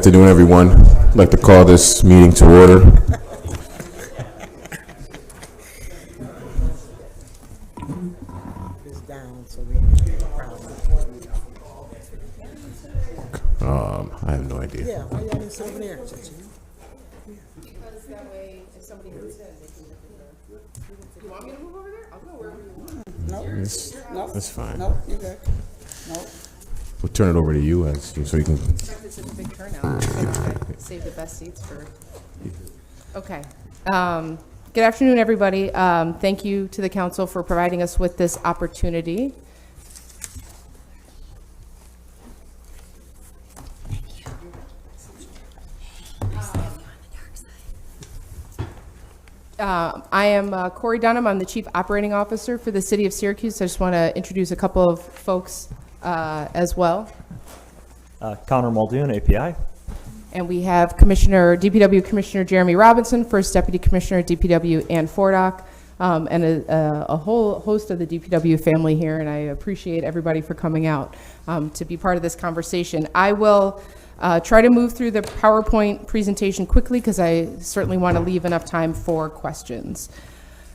afternoon, everyone. I'd like to call this meeting to order. I have no idea. Yeah, why y'all didn't sit over there? Because that way, if somebody comes in, they can. You want me to move over there? I'll go wherever you want. Nope. That's fine. Nope, you good. Nope. We'll turn it over to you so you can. It's a big turnout. Save the best seats for. Okay. Good afternoon, everybody. Thank you to the council for providing us with this opportunity. I am Corey Dunham. I'm the Chief Operating Officer for the City of Syracuse. I just want to introduce a couple of folks as well. Connor Muldoon, API. And we have DPW Commissioner Jeremy Robinson, First Deputy Commissioner DPW Ann Fordock, and a whole host of the DPW family here. And I appreciate everybody for coming out to be part of this conversation. I will try to move through the PowerPoint presentation quickly because I certainly want to leave enough time for questions.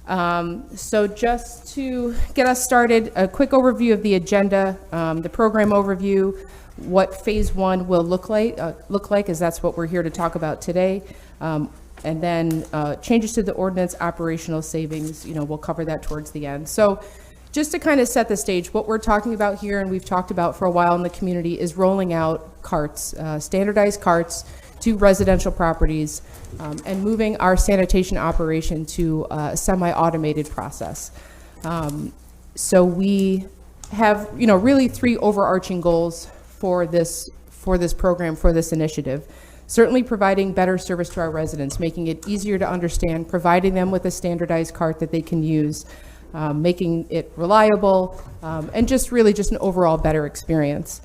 So just to get us started, a quick overview of the agenda, the program overview, what phase one will look like, as that's what we're here to talk about today. And then changes to the ordinance, operational savings, we'll cover that towards the end. So just to kind of set the stage, what we're talking about here, and we've talked about for a while in the community, is rolling out carts, standardized carts to residential properties, and moving our sanitation operation to a semi-automated process. So we have, really three overarching goals for this program, for this initiative. Certainly providing better service to our residents, making it easier to understand, providing them with a standardized cart that they can use, making it reliable, and just an overall better experience.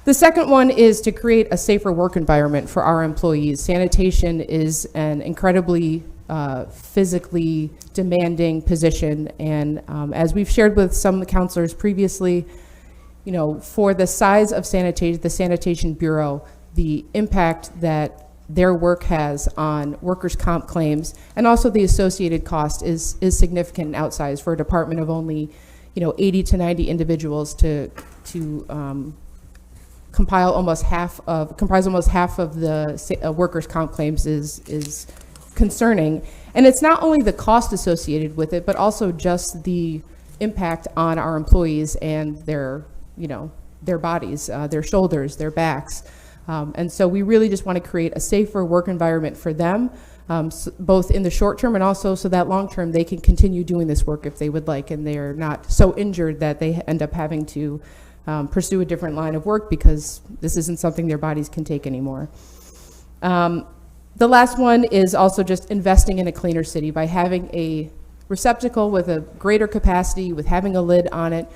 The second one is to create a safer work environment for our employees. Sanitation is an incredibly physically demanding position, and as we've shared with some counselors previously, for the size of the Sanitation Bureau, the impact that their work has on workers' comp claims and also the associated cost is significant and outsized for a department of only 80 to 90 individuals to comprise almost half of the workers' comp claims is concerning. And it's not only the cost associated with it, but also just the impact on our employees and their bodies, their shoulders, their backs. And so we really just want to create a safer work environment for them, both in the short term and also so that long term they can continue doing this work if they would like, and they're not so injured that they end up having to pursue a different line of work because this isn't something their bodies can take anymore. The last one is also just investing in a cleaner city by having a receptacle with a greater capacity, with having a lid on it.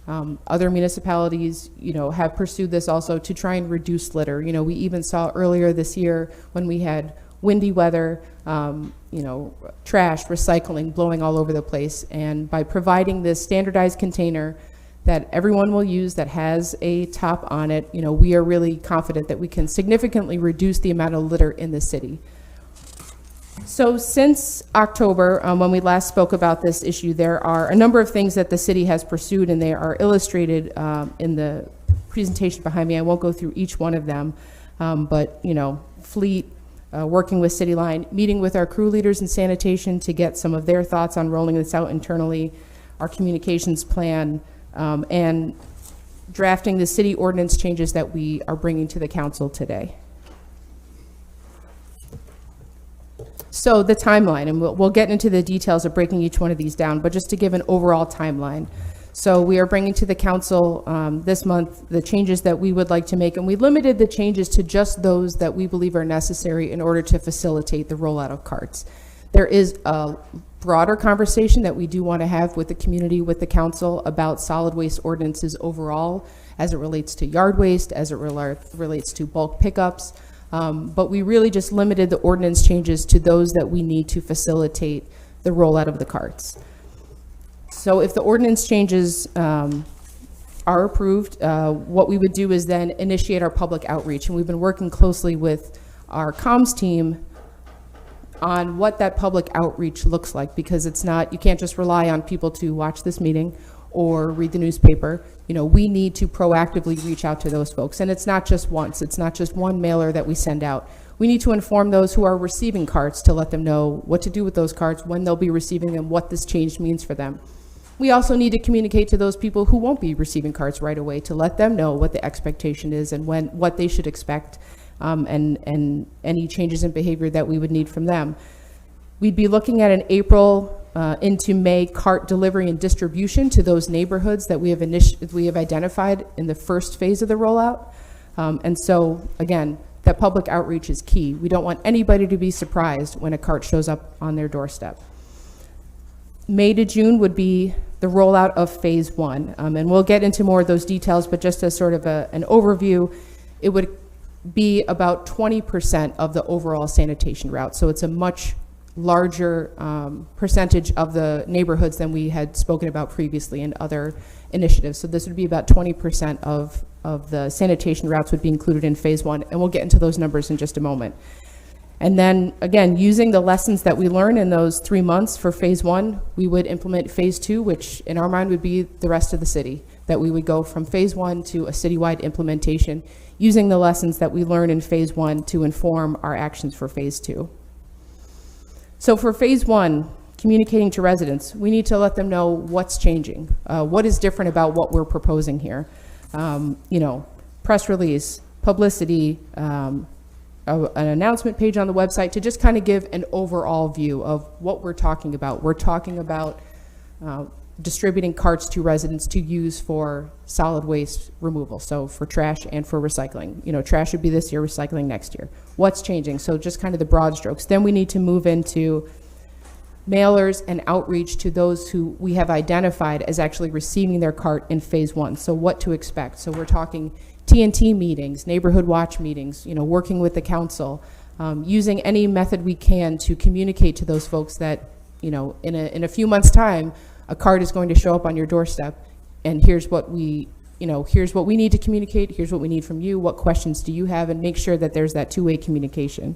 Other municipalities, have pursued this also to try and reduce litter. We even saw earlier this year when we had windy weather, trash, recycling blowing all over the place. And by providing this standardized container that everyone will use that has a top on it, we are really confident that we can significantly reduce the amount of litter in the city. So since October, when we last spoke about this issue, there are a number of things that the city has pursued, and they are illustrated in the presentation behind me. I won't go through each one of them, but fleet, working with City Line, meeting with our crew leaders in sanitation to get some of their thoughts on rolling this out internally, our communications plan, and drafting the city ordinance changes that we are bringing to the council today. So the timeline, and we'll get into the details of breaking each one of these down, but just to give an overall timeline. So we are bringing to the council this month the changes that we would like to make, and we limited the changes to just those that we believe are necessary in order to facilitate the rollout of carts. There is a broader conversation that we do want to have with the community, with the council, about solid waste ordinances overall, as it relates to yard waste, as it relates to bulk pickups. But we really just limited the ordinance changes to those that we need to facilitate the rollout of the carts. So if the ordinance changes are approved, what we would do is then initiate our public outreach. And we've been working closely with our comms team on what that public outreach looks like, because it's not, you can't just rely on people to watch this meeting or read the newspaper. You know, we need to proactively reach out to those folks. And it's not just once, it's not just one mailer that we send out. We need to inform those who are receiving cards to let them know what to do with those cards, when they'll be receiving them, what this change means for them. We also need to communicate to those people who won't be receiving cards right away to let them know what the expectation is and what they should expect, and any changes in behavior that we would need from them. We'd be looking at an April into May cart delivery and distribution to those neighborhoods that we have identified in the first phase of the rollout. And so, again, that public outreach is key. We don't want anybody to be surprised when a cart shows up on their doorstep. May to June would be the rollout of phase 1. And we'll get into more of those details, but just as sort of an overview, it would be about 20% of the overall sanitation route. So it's a much larger percentage of the neighborhoods than we had spoken about previously in other initiatives. So this would be about 20% of the sanitation routes would be included in phase 1, and we'll get into those numbers in just a moment. And then, again, using the lessons that we learn in those 3 months for phase 1, we would implement phase 2, which in our mind would be the rest of the city, that we would go from phase 1 to a citywide implementation, using the lessons that we learn in phase 1 to inform our actions for phase 2. So for phase 1, communicating to residents, we need to let them know what's changing, what is different about what we're proposing here. You know, press release, publicity, an announcement page on the website to just kind of give an overall view of what we're talking about. We're talking about distributing carts to residents to use for solid waste removal, so for trash and for recycling. You know, trash would be this year, recycling next year. What's changing? So just kind of the broad strokes. Then we need to move into mailers and outreach to those who we have identified as actually receiving their cart in phase 1. So what to expect. So we're talking TNT meetings, neighborhood watch meetings, you know, working with the council, using any method we can to communicate to those folks that, you know, in a few months' time, a cart is going to show up on your doorstep, and here's what we need to communicate, here's what we need from you, what questions do you have, and make sure that there's that two-way communication.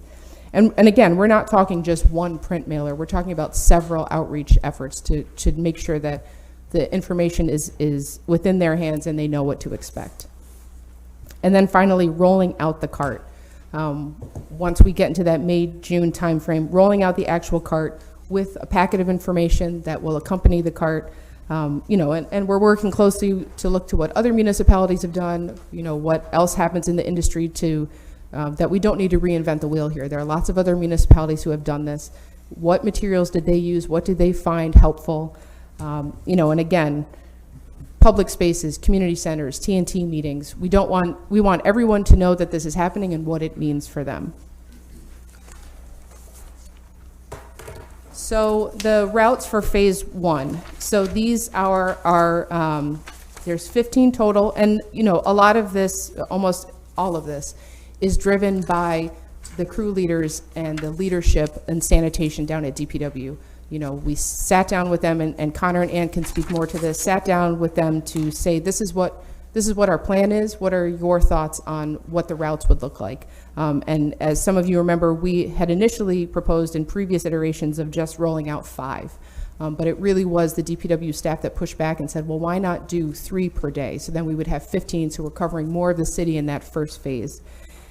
And again, we're not talking just one print mailer, we're talking about several outreach efforts to make sure that the information is within their hands and they know what to expect. And then finally, rolling out the cart. Once we get into that May-June timeframe, rolling out the actual cart with a packet of information that will accompany the cart. You know, and we're working closely to look to what other municipalities have done, you know, what else happens in the industry to, that we don't need to reinvent the wheel here. There are lots of other municipalities who have done this. What materials did they use? What did they find helpful? You know, and again, public spaces, community centers, TNT meetings. We want everyone to know that this is happening and what it means for them. So the routes for phase 1. So these are there's 15 total, and you know, a lot of this, almost all of this, is driven by the crew leaders and the leadership and sanitation down at DPW. You know, we sat down with them, and Connor and Ann can speak more to this, sat down with them to say, this is what our plan is. What are your thoughts on what the routes would look like? And as some of you remember, we had initially proposed in previous iterations of just rolling out 5. But it really was the DPW staff that pushed back and said, well, why not do 3 per day? So then we would have 15, so we're covering more of the city in that first phase.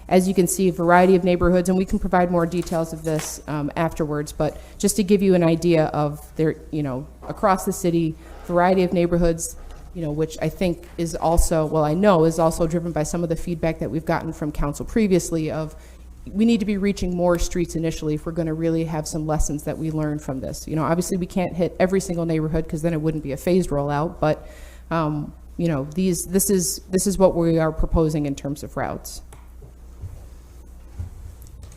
As you can see, a variety of neighborhoods, and we can provide more details of this afterwards, but just to give you an idea of their, you know, across the city, variety of neighborhoods, you know, which I think is also, well, I know is also driven by some of the feedback that we've gotten from council previously of, we need to be reaching more streets initially if we're going to really have some lessons that we learn from this. You know, obviously we can't hit every single neighborhood because then it wouldn't be a phased rollout, but you know, this is what we are proposing in terms of routes.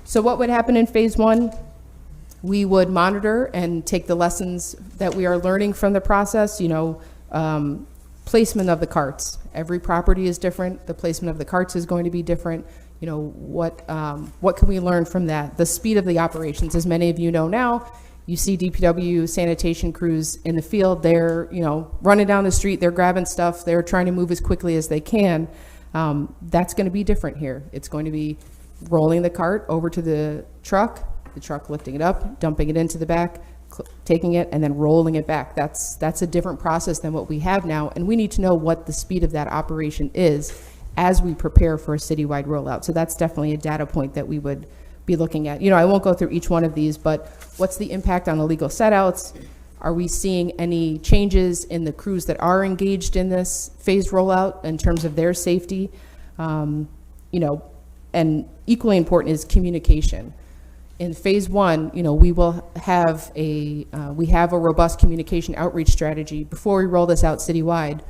So what would happen in phase 1? We would monitor and take the lessons that we are learning from the process, you know, placement of the carts. Every property is different. The placement of the carts is going to be different. You know, what can we learn from that? The speed of the operations, as many of you know now, You see DPW sanitation crews in the field, they're, running down the street, they're grabbing stuff, they're trying to move as quickly as they can. That's going to be different here. It's going to be rolling the cart over to the truck lifting it up, dumping it into the back, taking it, and then rolling it back. That's a different process than what we have now, and we need to know what the speed of that operation is as we prepare for a citywide rollout. So that's definitely a data point that we would be looking at. I won't go through each one of these, but what's the impact on illegal setouts? Are we seeing any changes in the crews that are engaged in this phased rollout in terms of their safety? And equally important is communication. In phase one, we will have a robust communication outreach strategy. Before we roll this out citywide,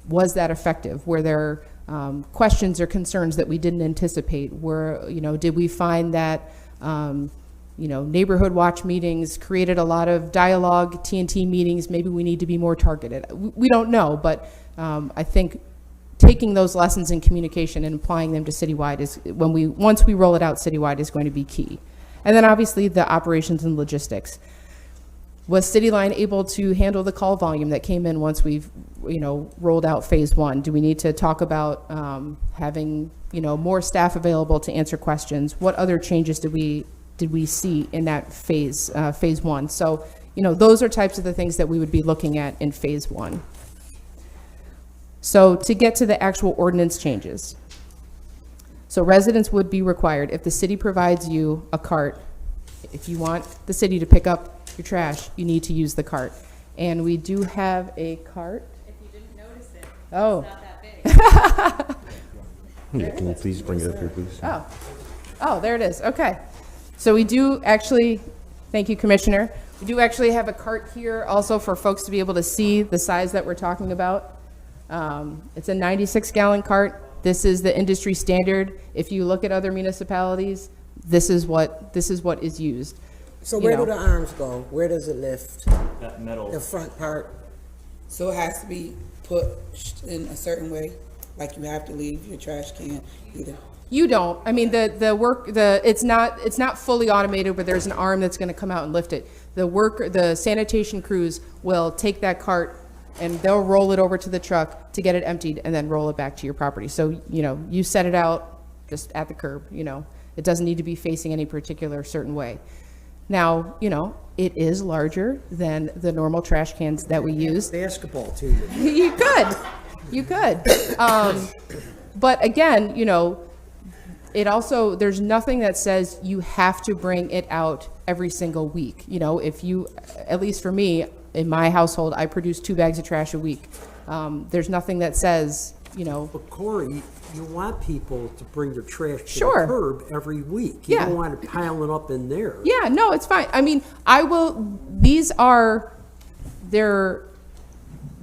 was that effective? Were there questions or concerns that we didn't anticipate? Did we find that neighborhood watch meetings created a lot of dialogue, TNT meetings? Maybe we need to be more targeted. We don't know, but I think taking those lessons in communication and applying them to citywide is once we roll it out citywide is going to be key. And then obviously the operations and logistics. Was CityLine able to handle the call volume that came in once we've, rolled out phase one? Do we need to talk about having, more staff available to answer questions? What other changes did we see in that phase one? So, those are types of the things that we would be looking at in phase one. So to get to the actual ordinance changes. So residents would be required, if the city provides you a cart, if you want the city to pick up your trash, you need to use the cart. And we do have a cart. If you didn't notice it, Oh. it's not that big. Yeah, can you please bring it up here, please? Oh, there it is. Okay. So we do actually, thank you, Commissioner. We do actually have a cart here also for folks to be able to see the size that we're talking about. It's a 96-gallon cart. This is the industry standard. If you look at other municipalities, this is what is used. So where do the arms go? Where does it lift? That metal. The front part? So it has to be pushed in a certain way, like you have to leave your trash can either. You don't. I mean, it's not fully automated, but there's an arm that's going to come out and lift it. The sanitation crews will take that cart and they'll roll it over to the truck to get it emptied and then roll it back to your property. So, you set it out just at the curb, it doesn't need to be facing any particular certain way. Now, it is larger than the normal trash cans that we use. Basketball team. You could. But again, it also, there's nothing that says you have to bring it out every single week. If you, at least for me, in my household, I produce 2 bags of trash a week. There's nothing that says, But Corey, you want people to bring their trash to Sure. the curb every week. You Yeah. don't want it piling up in there. Yeah, no, it's fine. I mean,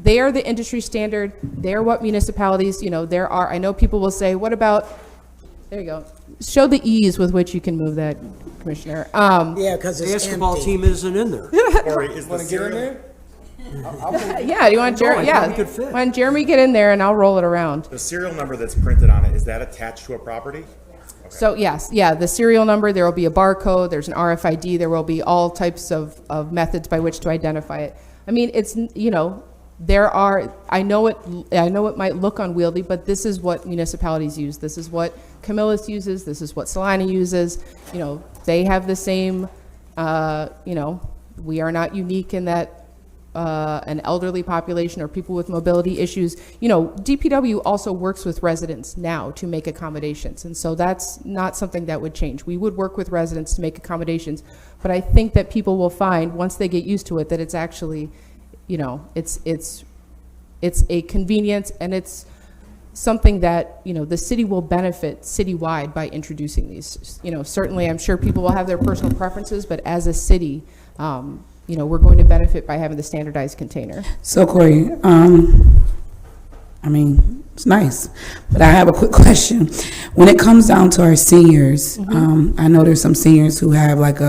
they are the industry standard. They're what municipalities, I know people will say, what about, there you go. Show the ease with which you can move that, Commissioner. Yeah, because The it's basketball empty. team isn't in there. Corey, is the serial, Yeah, do you want Jeremy? I Yeah. think it could fit. When Jeremy get in there and I'll roll it around. the serial number that's printed on it, is that attached to a property? So yes, the serial number, there will be a barcode, there's an RFID, there will be all types of methods by which to identify it. I mean, it's, I know it might look unwieldy, but this is what municipalities use. This is what Camillus uses. This is what Salina uses. They have the same, we are not unique in that an elderly population or people with mobility issues. DPW also works with residents now to make accommodations. And so that's not something that would change. We would work with residents to make accommodations. But I think that people will find, once they get used to it, that it's actually, it's a convenience, and it's something that, the city will benefit citywide by introducing these. Certainly I'm sure people will have their personal preferences, but as a city, we're going to benefit by having the standardized container. So Corey, it's nice, but I have a quick question. When it comes down to our seniors, I know there's some seniors who have like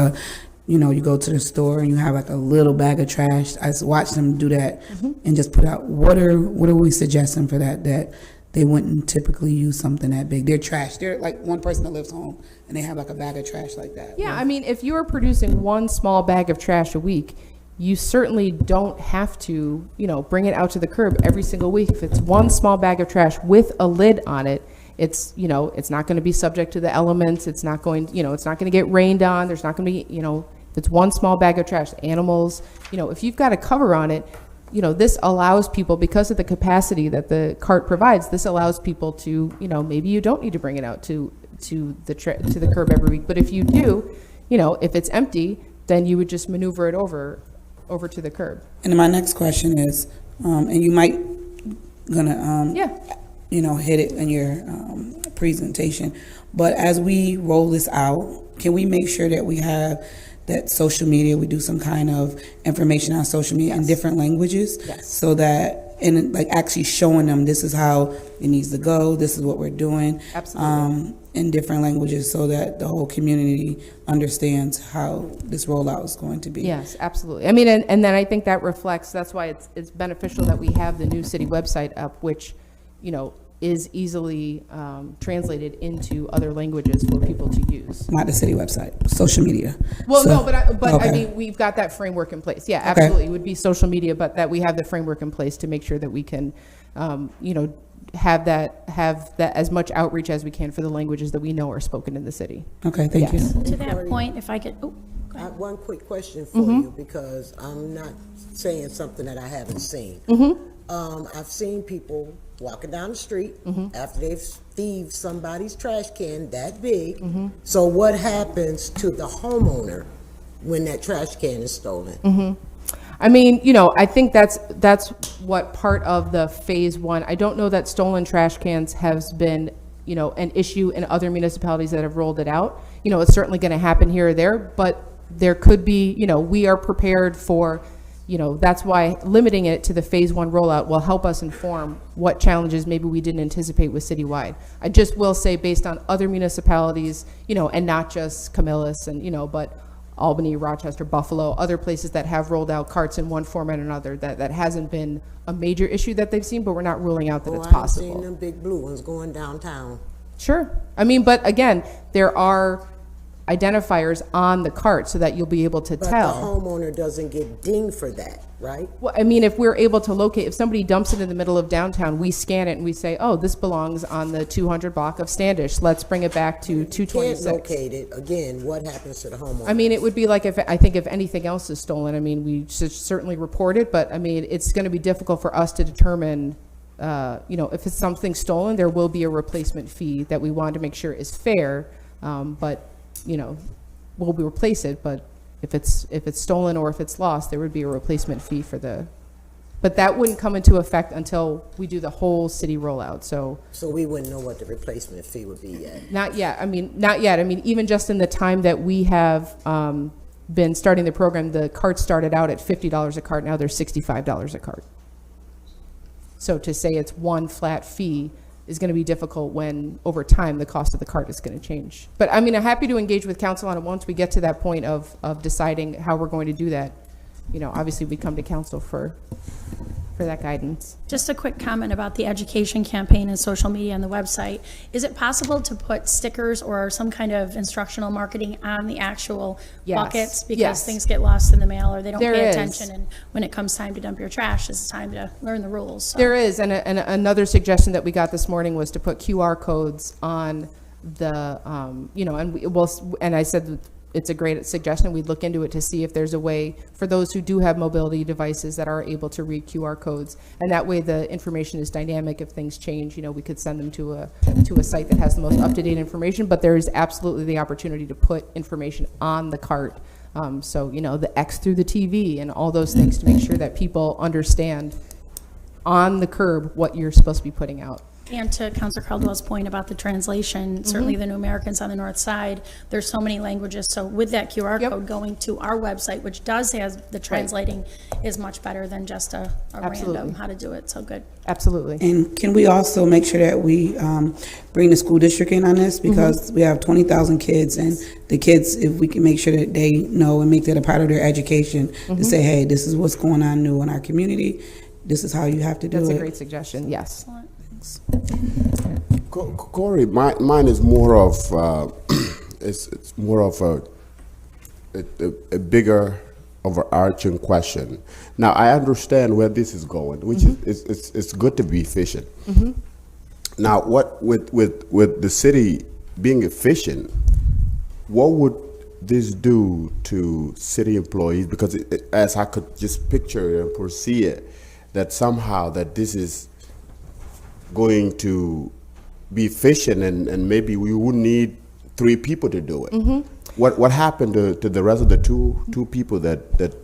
you go to the store and you have like a little bag of trash. I watch them do that and just put out. What are we suggesting for that they wouldn't typically use something that big. They're trash. They're like one person that lives home and they have like a bag of trash like that. Yeah, I mean, if you are producing one small bag of trash a week, you certainly don't have to, bring it out to the curb every single week. If it's one small bag of trash with a lid on it, it's not going to be subject to the elements. It's not going, it's not going to get rained on. There's not going to be, if it's one small bag of trash, animals, if you've got a cover on it, this allows people, because of the capacity that the cart provides, this allows people to, maybe you don't need to bring it out to the curb every week. But if you do, if it's empty, then you would just maneuver it over to the curb. And then my next question is, and you might gonna, hit it in your presentation, but as we roll this out, can we make sure that we have that social media, we do some kind of information on social media in different languages? Yes. So that, and like actually showing them this is how it needs to go, this is what we're doing. Absolutely. In different languages, so that the whole community understands how this rollout is going to be. Yes, absolutely. I mean, and then I think that reflects, that's why it's beneficial that we have the new city website up, which, is easily translated into other languages for people to use. Not the city website, social media. Well, So- no, but I okay. mean, we've got that framework in place. Yeah, absolutely. It would be social media, but that we have the framework in place to make sure that we can, have that as much outreach as we can for the languages that we know are spoken in the city. Okay, thank you. Yes. To that point, if I could, go I ahead. have one quick question for you, because I'm not saying something that I haven't seen. I've seen people walking down the street after they've thieved somebody's trash can that big. So what happens to the homeowner when that trash can is stolen? I mean, I think that's what part of the phase one. I don't know that stolen trash cans has been, an issue in other municipalities that have rolled it out. It's certainly going to happen here or there, but there could be, we are prepared for, that's why limiting it to the phase one rollout will help us inform what challenges maybe we didn't anticipate with citywide. I just will say, based on other municipalities, and not just Camillus and, but Albany, Rochester, Buffalo, other places that have rolled out carts in one form or another, that hasn't been a major issue that they've seen, but we're not ruling out that it's I've possible. seen them big blue ones going downtown. Sure. I mean, but again, there are identifiers on the cart so that you'll be able to But tell. the homeowner doesn't get dinged for that, right? Well, I mean, if we're able to locate, if somebody dumps it in the middle of downtown, we scan it and we say, oh, this belongs on the 200 block of Standish. Let's bring it back to Can't 226. locate it, again, what happens to the homeowner? I mean, it would be like if anything else is stolen, I mean, we should certainly report it, but I mean, it's going to be difficult for us to determine, if it's something stolen, there will be a replacement fee that we want to make sure is fair, but, we'll replace it, but if it's stolen or if it's lost, there would be a replacement fee but that wouldn't come into effect until we do the whole city rollout, so. So we wouldn't know what the replacement fee would be yet. Not yet. I mean, not yet. I mean, even just in the time that we have been starting the program, the carts started out at $50 a cart. Now they're $65 a cart. So to say it's one flat fee is going to be difficult when over time the cost of the cart is going to change. But I mean, I'm happy to engage with council on it once we get to that point of deciding how we're going to do that. Obviously we come to council for that guidance. Just a quick comment about the education campaign and social media on the website. Is it possible to put stickers or some kind of instructional marketing on the actual Yes. buckets? Because Yes. things get lost in the mail or they don't There pay is. attention. And when it comes time to dump your trash, it's time to learn the rules. So. There is, and another suggestion that we got this morning was to put QR codes on the, and I said that it's a great suggestion. We'd look into it to see if there's a way for those who do have mobility devices that are able to read QR codes, and that way the information is dynamic. If things change, we could send them to a site that has the most up-to-date information. But there is absolutely the opportunity to put information on the cart. So the X through the TV and all those things to make sure that people understand on the curb what you're supposed to be putting out. And to Councilor Caldwell's point about the translation, certainly the New Americans on the north side, there's so many languages. So with that QR Yep. code going to our website, which does have the translating, is much better than just a Absolutely. random how to do it. So good. Absolutely. And can we also make sure that we bring the school district in on this? Because we have 20,000 kids, and the kids, if we can make sure that they know and make that a part of their education, to say, hey, this is what's going on new in our community. This is how you have to do That's it. a great suggestion, yes. thanks. Corey, mine is more of it's more of a bigger overarching question. Now I understand where this is going, which is it's good to be efficient. Now, what with the city being efficient, what would this do to city employees? Because as I could just picture and foresee it, that somehow that this is going to be efficient, and maybe we wouldn't need 3 people to do it. What happened to the rest of the two people that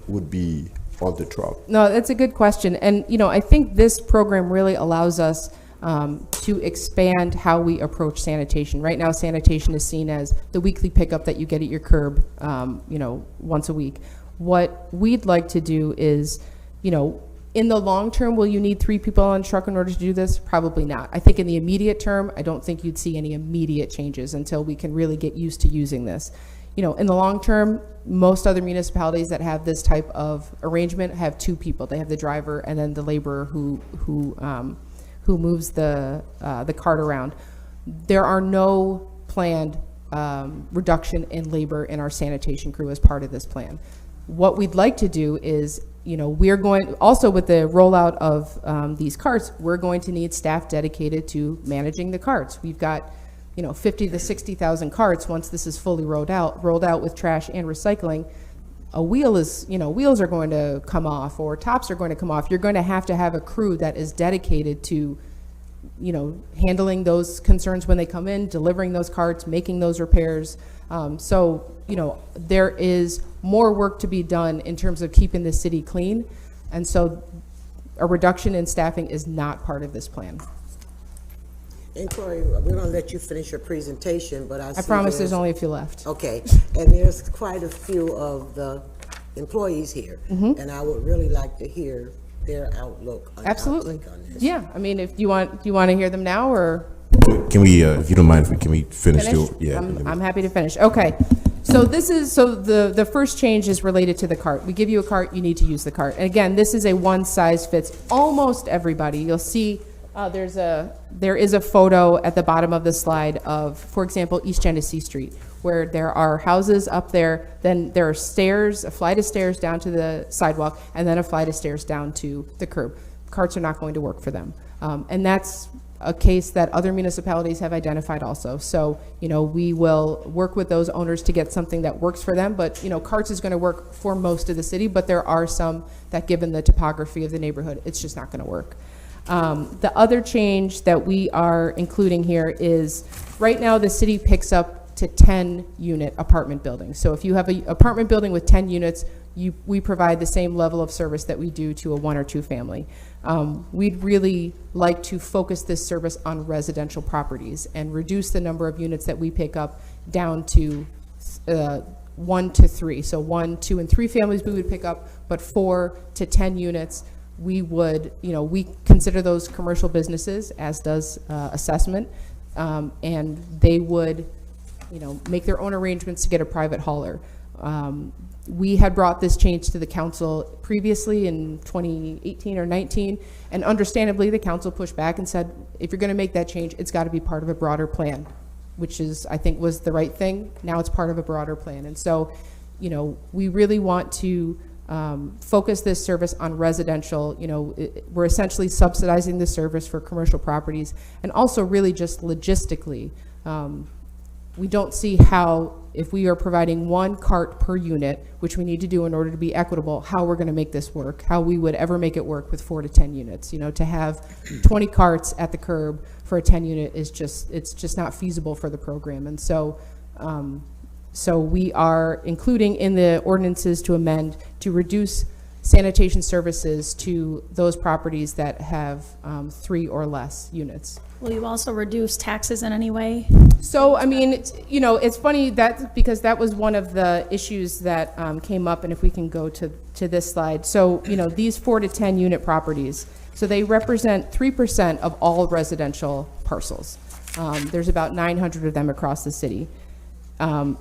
would be on the truck? No, that's a good question. And, I think this program really allows us to expand how we approach sanitation. Right now, sanitation is seen as the weekly pickup that you get at your curb, once a week. What we'd like to do is, in the long term, will you need 3 people on a truck in order to do this? Probably not. I think in the immediate term, I don't think you'd see any immediate changes until we can really get used to using this. In the long term, most other municipalities that have this type of arrangement have 2 people. They have the driver and then the laborer who moves the cart around. There are no planned reduction in labor in our sanitation crew as part of this plan. What we'd like to do is, we're going, also with the rollout of these carts, we're going to need staff dedicated to managing the carts. We've got, 50 to 60,000 carts once this is fully rolled out with trash and recycling. A wheel is, wheels are going to come off or tops are going to come off. You're going to have a crew that is dedicated to, handling those concerns when they come in, delivering those carts, making those repairs. So, there is more work to be done in terms of keeping the city clean. And so a reduction in staffing is not part of this plan. And Corey, we're going to let you finish your presentation, but I promise there's only a few left. Okay, and there's quite a few of the employees here, and I would really like to hear their outlook on Absolutely. on this. Yeah, I mean, if you want to hear them now, or Can we, if you don't mind, can we finish? finish? I'm happy to finish. Okay. So the first change is related to the cart. We give you a cart, you need to use the cart. And again, this is a one size fits almost everybody. You'll see there is a photo at the bottom of the slide of, for example, East Genesee Street, where there are houses up there, then there are stairs, a flight of stairs down to the sidewalk, and then a flight of stairs down to the curb. Carts are not going to work for them. And that's a case that other municipalities have identified also. So, we will work with those owners to get something that works for them, but, carts is going to work for most of the city, but there are some that, given the topography of the neighborhood, it's just not going to work. The other change that we are including here is, right now the city picks up to 10-unit apartment buildings. So if you have an apartment building with 10 units, we provide the same level of service that we do to a 1 or 2 family. We'd really like to focus this service on residential properties and reduce the number of units that we pick up down to 1 to 3. So 1, 2, and 3 families we would pick up, but 4 to 10 units we would, we consider those commercial businesses, as does assessment, and they would, make their own arrangements to get a private hauler. We had brought this change to the council previously in 2018 or 19, and understandably the council pushed back and said, if you're going to make that change, it's got to be part of a broader plan, which is, I think, was the right thing. Now it's part of a broader plan. And so, we really want to focus this service on residential. We're essentially subsidizing the service for commercial properties, and also really just logistically, we don't see how, if we are providing 1 cart per unit, which we need to do in order to be equitable, how we're going to make this work, how we would ever make it work with 4 to 10 units. To have 20 carts at the curb for a 10 unit is it's just not feasible for the program. And so, so we are including in the ordinances to amend to reduce sanitation services to those properties that have 3 or less units. Will you also reduce taxes in any way? So, I mean, it's funny that, because that was one of the issues that came up, and if we can go to this slide. So, these 4 to 10 unit properties, so they represent 3% of all residential parcels. There's about 900 of them across the city.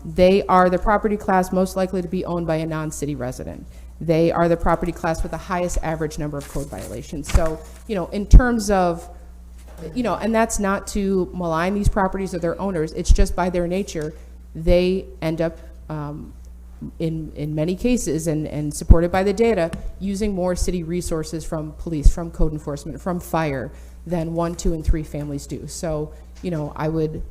They are the property class most likely to be owned by a non-city resident. They are the property class with the highest average number of code violations. So, in terms of you know, and that's not to malign these properties or their owners. It's just by their nature, they end up, in many cases, and supported by the data, using more city resources from police, from code enforcement, from fire, than 1, 2, and 3 families do. So, you know, I would,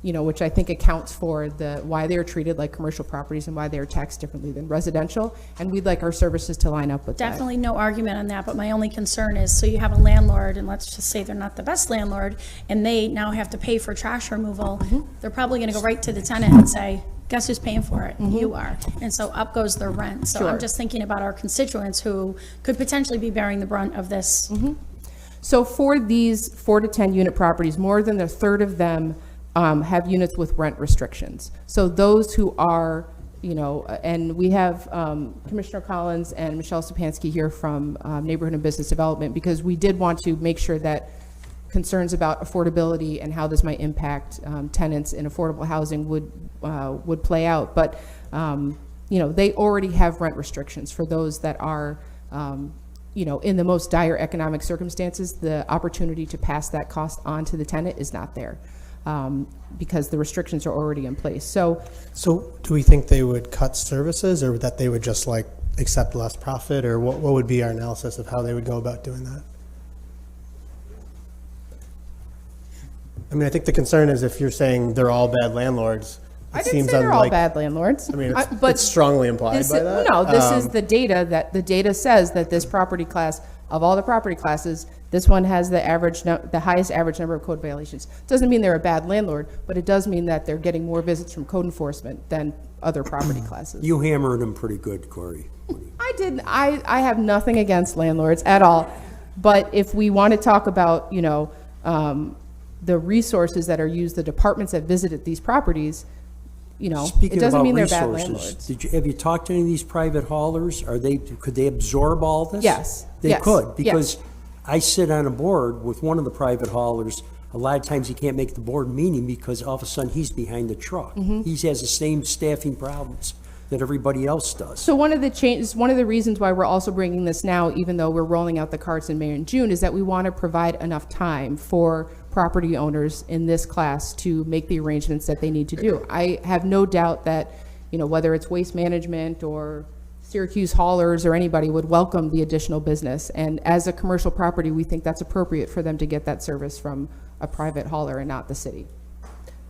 you know, which I think accounts for why they're treated like commercial properties and why they're taxed differently than residential. And we'd like our services to line up with that. Definitely no argument on that, but my only concern is, so you have a landlord, and let's just say they're not the best landlord, and they now have to pay for trash removal. They're probably gonna go right to the tenant and say, guess who's paying for it? You are. And so up goes their rent. So I'm Sure. just thinking about our constituents who could potentially be bearing the brunt of this. So for these 4 to 10 unit properties, more than a third of them have units with rent restrictions. So those who are, you know, and we have Commissioner Collins and Michelle Stepanski here from Neighborhood and Business Development, because we did want to make sure that concerns about affordability and how this might impact tenants in affordable housing would play out. But, you know, they already have rent restrictions for those that are, you know, in the most dire economic circumstances. The opportunity to pass that cost on to the tenant is not there. Because the restrictions are already in place. So do we think they would cut services, or that they would just like accept less profit, or what would be our analysis of how they would go about doing that? I mean, I think the concern is if you're saying they're all bad landlords, I it didn't seems say they're all unlike, bad landlords. I mean, but it's strongly implied this by is, that. no, this is the data that the data says that this property class, of all the property classes, this one has the highest average number of code violations. Doesn't mean they're a bad landlord, but it does mean that they're getting more visits from code enforcement than other property classes. You hammered them pretty good, Corey. I didn't. I have nothing against landlords at all. But if we want to talk about, you know, the resources that are used, the departments that visited these properties, you know, Speaking it doesn't about mean they're bad resources, landlords. have you talked to any of these private haulers? Could they absorb all this? Yes. They Yes. could, Yes. because I sit on a board with one of the private haulers. A lot of times he can't make the board meeting because all of a sudden he's behind the truck. He has the same staffing problems that everybody else does. So one of the reasons why we're also bringing this now, even though we're rolling out the carts in May and June, is that we want to provide enough time for property owners in this class to make the arrangements that they need to do. I have no doubt that, you know, whether it's Waste Management or Syracuse haulers or anybody would welcome the additional business. And as a commercial property, we think that's appropriate for them to get that service from a private hauler and not the city.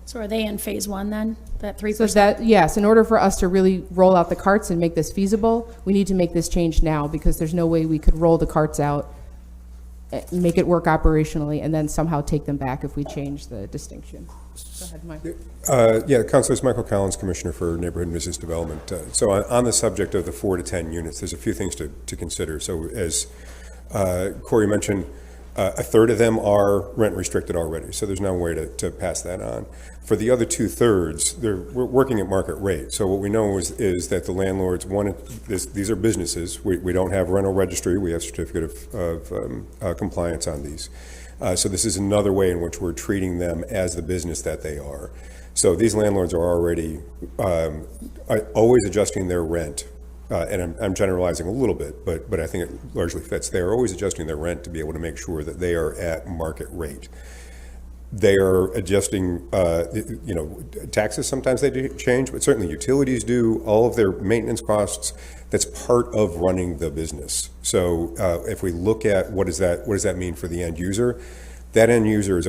So are they in phase 1 then, that 3%? So that, yes, in order for us to really roll out the carts and make this feasible, we need to make this change now, because there's no way we could roll the carts out, make it work operationally, and then somehow take them back if we change the distinction. Go ahead, Mike. Yeah, Councilor Michael Collins, Commissioner for Neighborhood and Business Development. So on the subject of the 4 to 10 units, there's a few things to consider. So as Corey mentioned, a third of them are rent restricted already, so there's no way to pass that on. For the other 2/3, we're working at market rate. So what we know is that the landlords these are businesses. We don't have rental registry. We have certificate of compliance on these. So this is another way in which we're treating them as the business that they are. So these landlords are already always adjusting their rent. And I'm generalizing a little bit, but I think it largely fits. They're always adjusting their rent to be able to make sure that they are at market rate. They are adjusting, you know, taxes, sometimes they do change, but certainly utilities do, all of their maintenance costs. That's part of running the business. So if we look at what does that mean for the end user, that end user is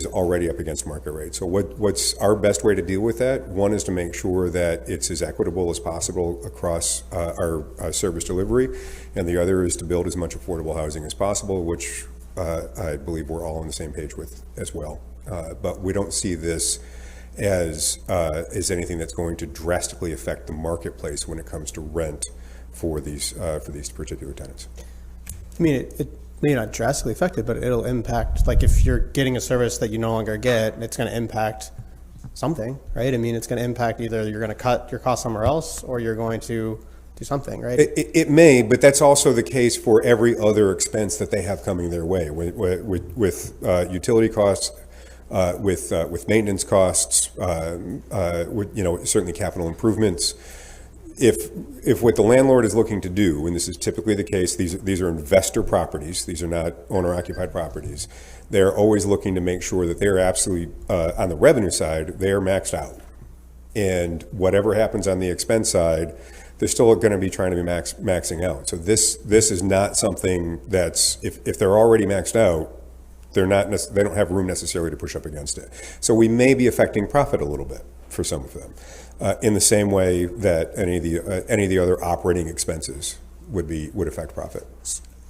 already up against market rate. So what's our best way to deal with that? One is to make sure that it's as equitable as possible across our service delivery, and the other is to build as much affordable housing as possible, which I believe we're all on the same page with as well. But we don't see this as anything that's going to drastically affect the marketplace when it comes to rent for these particular tenants. I mean, it may not drastically affect it, but it'll impact, like if you're getting a service that you no longer get, it's going to impact something, right? I mean, it's going to impact either you're going to cut your cost somewhere else or you're going to do something, right? It may, but that's also the case for every other expense that they have coming their way with utility costs, with maintenance costs, with, you know, certainly capital improvements. if what the landlord is looking to do, and this is typically the case, these are investor properties, these are not owner-occupied properties, they're always looking to make sure that they're absolutely, on the revenue side, they're maxed out. And whatever happens on the expense side, they're still going to be trying to be maxing out. So this is not something that's, if they're already maxed out, they don't have room necessarily to push up against it. So we may be affecting profit a little bit for some of them, in the same way that any of the other operating expenses would affect profit.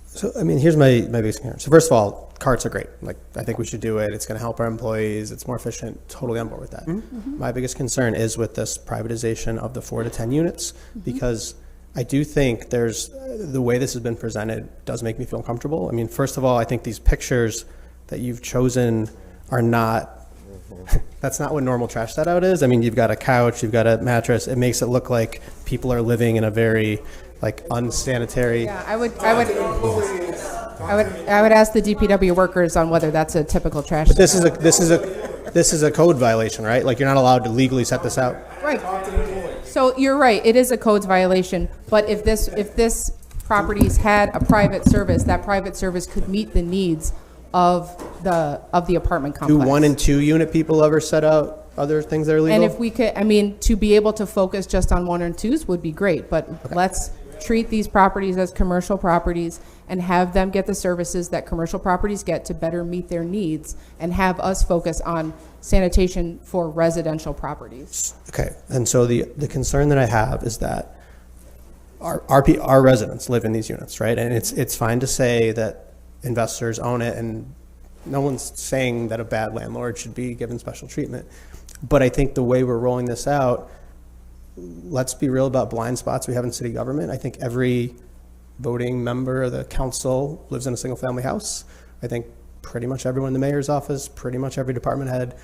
So, I mean, here's my biggest concern. So first of all, carts are great. Like, I think we should do it. It's going to help our employees. It's more efficient. Totally on board with that. Mm-hmm. My biggest concern is with this privatization of the 4 to 10 units, because I do think the way this has been presented does make me feel uncomfortable. I mean, first of all, I think these pictures that you've chosen are not, that's not what normal trash set out is. I mean, you've got a couch, you've got a mattress. It makes it look like people are living in a very unsanitary. Yeah, I would ask the DPW workers on whether that's a typical trash. But this is a code violation, right? Like, you're not allowed to legally set this out. Right. So you're right. It is a codes violation. But if this properties had a private service, that private service could meet the needs of the apartment complex. Do 1 and 2 unit people ever set out other things that are legal? And if we could, I mean, to be able to focus just on 1 and 2s would be great. But let's treat these properties as commercial properties and have them get the services that commercial properties get to better meet their needs, and have us focus on sanitation for residential properties. Okay, and so the concern that I have is that our residents live in these units, right? And it's fine to say that investors own it, and no one's saying that a bad landlord should be given special treatment. But I think the way we're rolling this out, let's be real about blind spots we have in city government. I think every voting member of the council lives in a single family house. I think pretty much everyone in the mayor's office, pretty much every department head,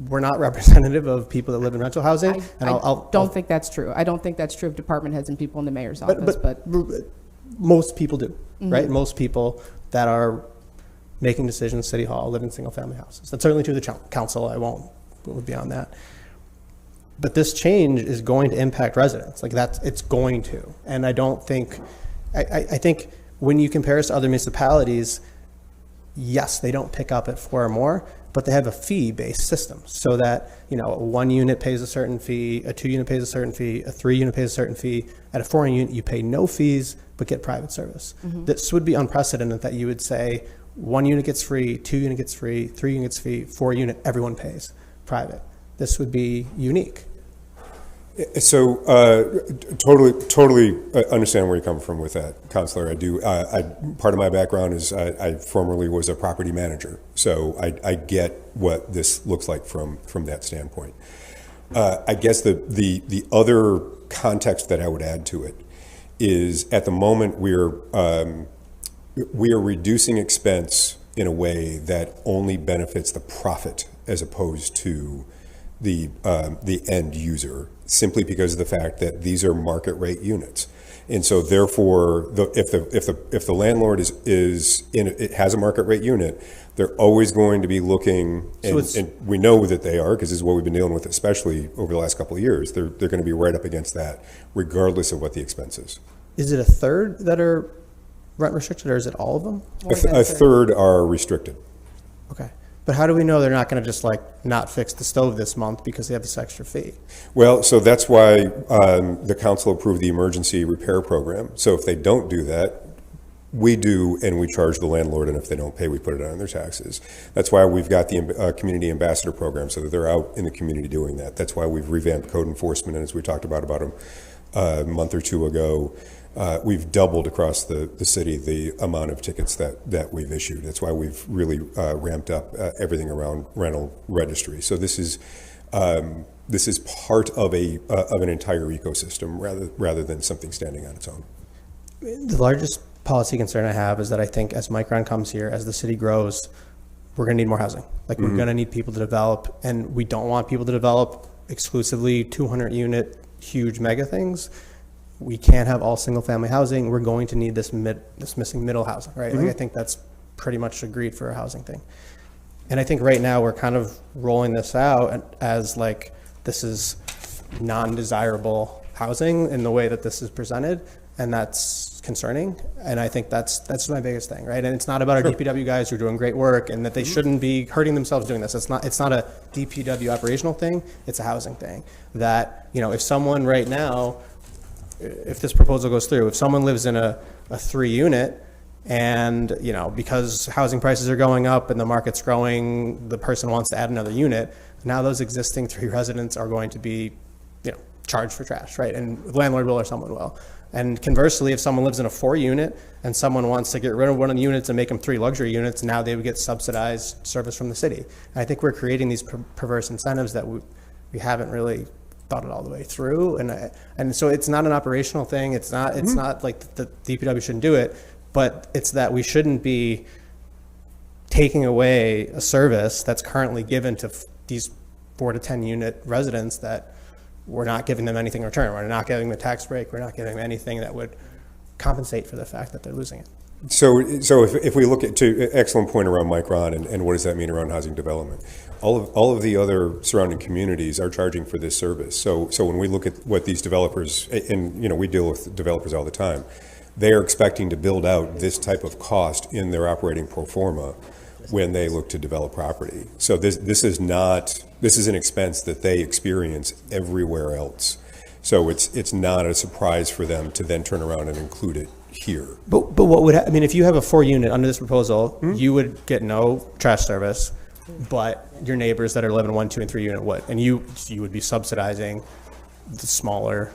we're not representative of people that live in rental housing. I don't think that's true. I don't think that's true of department heads and people in the mayor's office. But most people do, right? Most people that are making decisions, City Hall, live in single family houses. That's certainly true of the council. I won't go beyond that. But this change is going to impact residents. It's going to. And I don't think, I think when you compare us to other municipalities, yes, they don't pick up at 4 or more, but they have a fee-based system, so that, a 1 unit pays a certain fee, a 2 unit pays a certain fee, a 3 unit pays a certain fee. At a 4 unit, you pay no fees, but get private service. This would be unprecedented, that you would say 1 unit gets free, 2 unit gets free, 3 units free, 4 unit, everyone pays private. This would be unique. So totally understand where you're coming from with that, Counselor. I do. Part of my background is I formerly was a property manager, so I get what this looks like from that standpoint. I guess the other context that I would add to it is, at the moment we are reducing expense in a way that only benefits the profit as opposed to the end user, simply because of the fact that these are market rate units. And so therefore, if the landlord has a market rate unit, they're always going to be looking, and we know that they are, because this is what we've been dealing with, especially over the last couple of years. They're going to be right up against that, regardless of what the expense is. Is it a third that are rent restricted, or is it all of them? A third are restricted. Okay. But how do we know they're not going to just not fix the stove this month because they have this extra fee? Well, so that's why the council approved the emergency repair program. So if they don't do that, we do, and we charge the landlord, and if they don't pay, we put it on their taxes. That's why we've got the community ambassador program, so that they're out in the community doing that. That's why we've revamped code enforcement, and as we talked about a month or 2 ago, we've doubled across the city the amount of tickets that we've issued. That's why we've really ramped up everything around rental registry. So this is part of an entire ecosystem rather than something standing on its own. The largest policy concern I have is that I think as Micron comes here, as the city grows, we're going to need more housing. We're going to need people to develop, and we don't want people to develop exclusively 200 unit huge mega things. We can't have all single family housing. We're going to need this missing middle housing, right? I think that's pretty much agreed for a housing thing. And I think right now we're kind of rolling this out as this is non-desirable housing in the way that this is presented, and that's concerning. And I think that's my biggest thing, right? And it's not about our DPW guys who are doing great work and that they shouldn't be hurting themselves doing this. It's not a DPW operational thing. It's a housing thing. That, you know, if someone right now, if this proposal goes through, if someone lives in a 3-unit and, you know, because housing prices are going up and the market's growing, the person wants to add another unit, now those existing 3 residents are going to be, you know, charged for trash, right? And the landlord will or someone will. And conversely, if someone lives in a 4-unit and someone wants to get rid of one of the units and make them 3 luxury units, now they would get subsidized service from the city. And I think we're creating these perverse incentives that we haven't really thought it all the way through. And so it's not an operational thing. It's not like the DPW shouldn't do it, but it's that we shouldn't be taking away a service that's currently given to these 4 to 10 unit residents that we're not giving them anything in return. We're not giving them a tax break. We're not giving them anything that would compensate for the fact that they're losing it. So if we look at, excellent point around Micron and what does that mean around housing development? All of the other surrounding communities are charging for this service. So when we look at what these developers, and you know, we deal with developers all the time, they are expecting to build out this type of cost in their operating pro forma when they look to develop property. So this is an expense that they experience everywhere else. So it's not a surprise for them to then turn around and include it here. But what would I mean, if you have a 4-unit under this proposal, you would get no trash service, but your neighbors that are living in 1, 2, and 3 unit would, and you would be subsidizing the smaller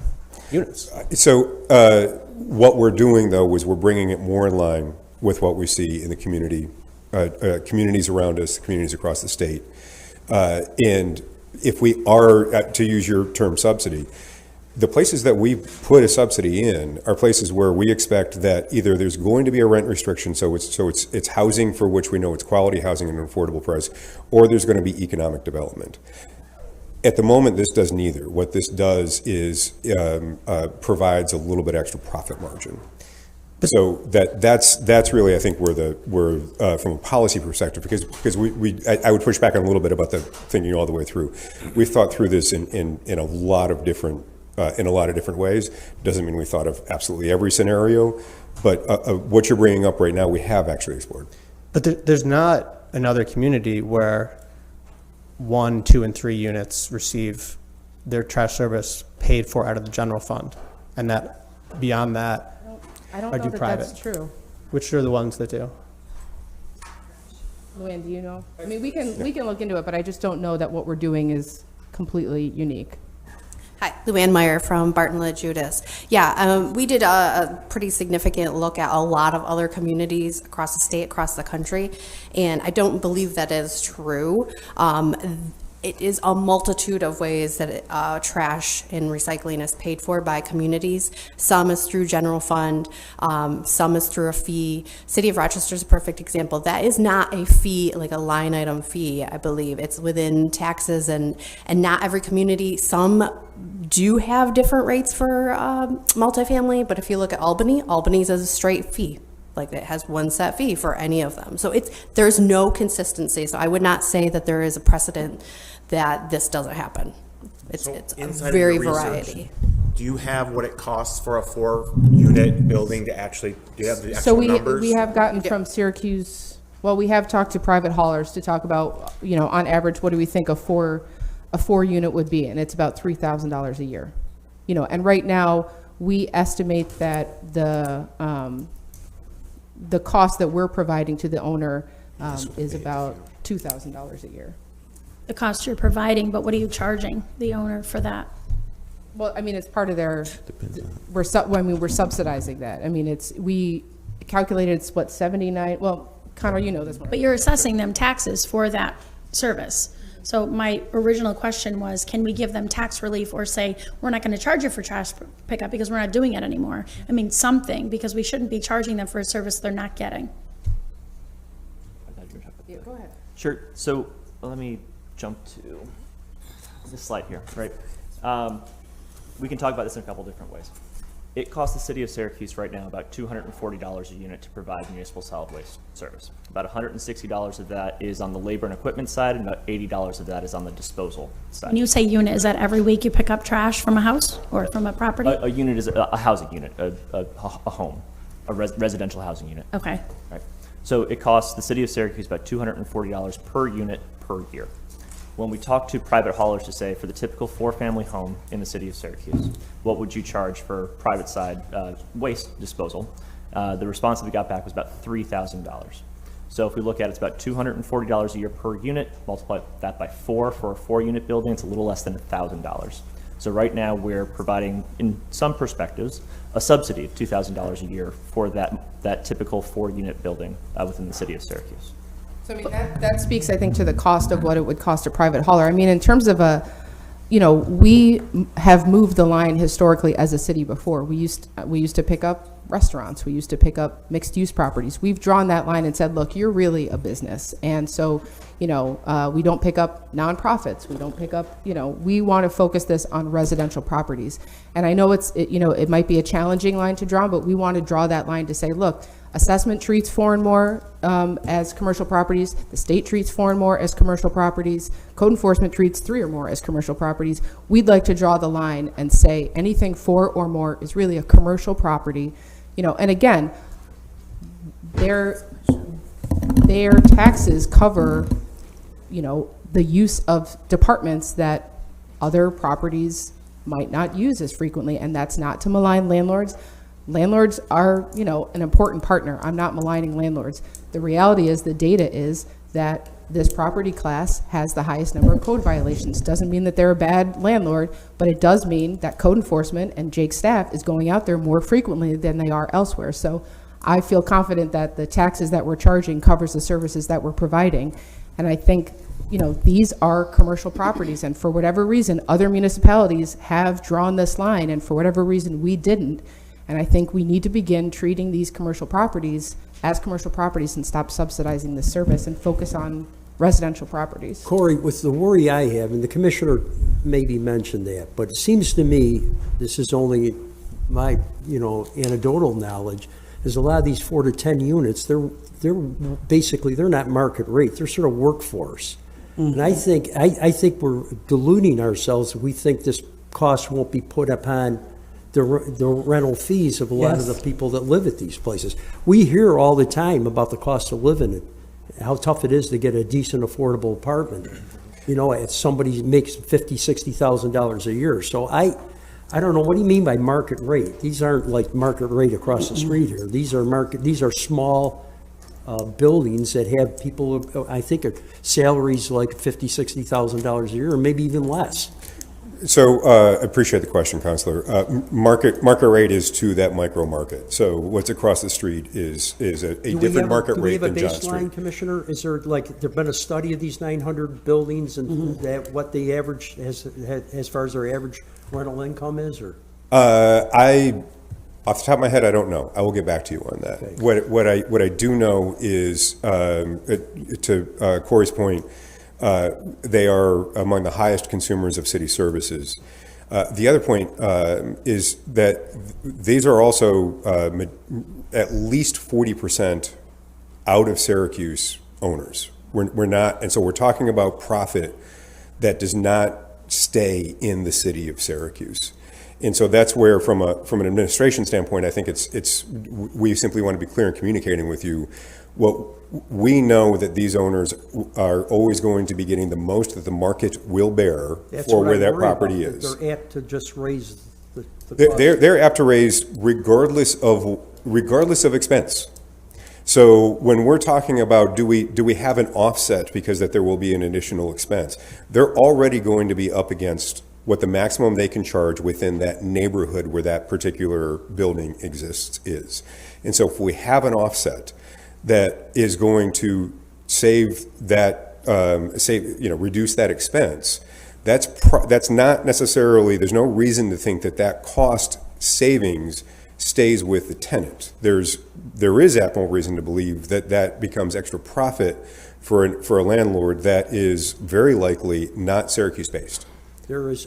units. So what we're doing though is we're bringing it more in line with what we see in the communities around us, communities across the state. And if we are, to use your term, subsidy, the places that we put a subsidy in are places where we expect that either there's going to be a rent restriction, so it's housing for which we know it's quality housing at an affordable price, or there's going to be economic development. At the moment, this does neither. What this does is provides a little bit extra profit margin. So that's really, I think, where from a policy perspective, because I would push back on a little bit about the thinking all the way through. We've thought through this in a lot of different ways. Doesn't mean we thought of absolutely every scenario, but what you're bringing up right now, we have actually explored. But there's not another community where 1, 2, and 3 units receive their trash service paid for out of the general fund, and that beyond that, I don't I know do that private. that's true. Which are the ones that do? Luann, do you know? I mean, we can look into it, but I just don't know that what we're doing is completely unique. Hi, Luann Meyer from Barton La Judas. Yeah, we did a pretty significant look at a lot of other communities across the state, across the country, and I don't believe that is true. It is a multitude of ways that trash and recycling is paid for by communities. Some is through general fund, some is through a fee. City of Rochester is a perfect example. That is not a fee, like a line item fee, I believe. It's within taxes, and not every community. Some do have different rates for multifamily, but if you look at Albany's is a straight fee. Like it has one set fee for any of them. So there's no consistency. So I would not say that there is a precedent that this doesn't happen. It's a very variety. Do you have what it costs for a 4-unit building to actually, do you have the actual numbers? we have gotten from Syracuse, well, we have talked to private haulers to talk about, you know, on average, what do we think a 4-unit would be? And it's about $3,000 a year. You know, and right now we estimate that the cost that we're providing to the owner is about $2,000 a year. The cost you're providing, but what are you charging the owner for that? Well, I mean, it's part of their, we're subsidizing that. I mean, we calculated it's what, 79, well, Connor, you know this one. But you're assessing them taxes for that service. So my original question was, can we give them tax relief or say, we're not going to charge you for trash pickup because we're not doing it anymore? I mean, something, because we shouldn't be charging them for a service they're not getting. Yeah, go ahead. Sure. So let me jump to this slide here, right? We can talk about this in a couple different ways. It costs the city of Syracuse right now about $240 a unit to provide municipal solid waste service. About $160 of that is on the labor and equipment side, and about $80 of that is on the disposal side. When you say unit, is that every week you pick up trash from a house or from a property? A unit is a housing unit, a home, a residential housing unit. Okay. Right. So it costs the city of Syracuse about $240 per unit per year. When we talk to private haulers to say, for the typical 4-family home in the city of Syracuse, what would you charge for private side waste disposal? The response that we got back was about $3,000. So if we look at it, it's about $240 a year per unit, multiply that by 4 for a 4-unit building, it's a little less than $1,000. So right now we're providing, in some perspectives, a subsidy of $2,000 a year for that typical 4-unit building within the city of Syracuse. So I mean, that speaks, I think, to the cost of what it would cost a private hauler. I mean, in terms of we have moved the line historically as a city before. We used to pick up restaurants. We used to pick up mixed-use properties. We've drawn that line and said, look, you're really a business. And so, we don't pick up nonprofits. We don't pick up, we want to focus this on residential properties. And I know it might be a challenging line to draw, but we want to draw that line to say, look, assessment treats 4 and more as commercial properties. The state treats 4 and more as commercial properties. Code enforcement treats 3 or more as commercial properties. We'd like to draw the line and say anything 4 or more is really a commercial property. And again, their taxes cover, the use of departments that other properties might not use as frequently, and that's not to malign landlords. Landlords are, an important partner. I'm not maligning landlords. The reality is, the data is that this property class has the highest number of code violations. Doesn't mean that they're a bad landlord, but it does mean that code enforcement and Jake's staff is going out there more frequently than they are elsewhere. So I feel confident that the taxes that we're charging covers the services that we're providing. And I think, these are commercial properties, and for whatever reason, other municipalities have drawn this line, and for whatever reason, we didn't. And I think we need to begin treating these commercial properties as commercial properties and stop subsidizing the service and focus on residential properties. Corey, with the worry I have, and the commissioner maybe mentioned that, but it seems to me, this is only my, anecdotal knowledge, is a lot of these 4 to 10 units, they're basically, they're not market rate, they're sort of workforce. And I think we're deluding ourselves if we think this cost won't be put upon the rental fees of a lot of the people that live at these places. We hear all the time about the cost of living, how tough it is to get a decent, affordable apartment. If somebody makes $50,000-$60,000 a year. So I don't know. What do you mean by market rate? These aren't like market rate across the street here. These are small buildings that have people. I think salaries like $50,000-$60,000 a year, or maybe even less. So appreciate the question, Counselor. Market rate is to that micro market. So what's across the street is a different market rate than John Street. Do we have a baseline, Commissioner? Is there there been a study of these 900 buildings and that what the average as far as their average rental income is, or? Off the top of my head, I don't know. I will get back to you on that. Okay. What I do know is to Corey's point. They are among the highest consumers of city services. The other point is that these are also at least 40% out of Syracuse owners. We're not, and so we're talking about profit that does not stay in the city of Syracuse. And so that's where, from an administration standpoint, I think we simply want to be clear in communicating with you. Well, we know that these owners are always going to be getting the most that the market will bear for where that property is. They're apt to just raise the cost. They're apt to raise regardless of expense. So when we're talking about do we have an offset because that there will be an additional expense, they're already going to be up against what the maximum they can charge within that neighborhood where that particular building exists is. And so if we have an offset that is going to save that, reduce that expense, that's not necessarily, there's no reason to think that cost savings stays with the tenant. There is ample reason to believe that becomes extra profit for a landlord that is very likely not Syracuse based.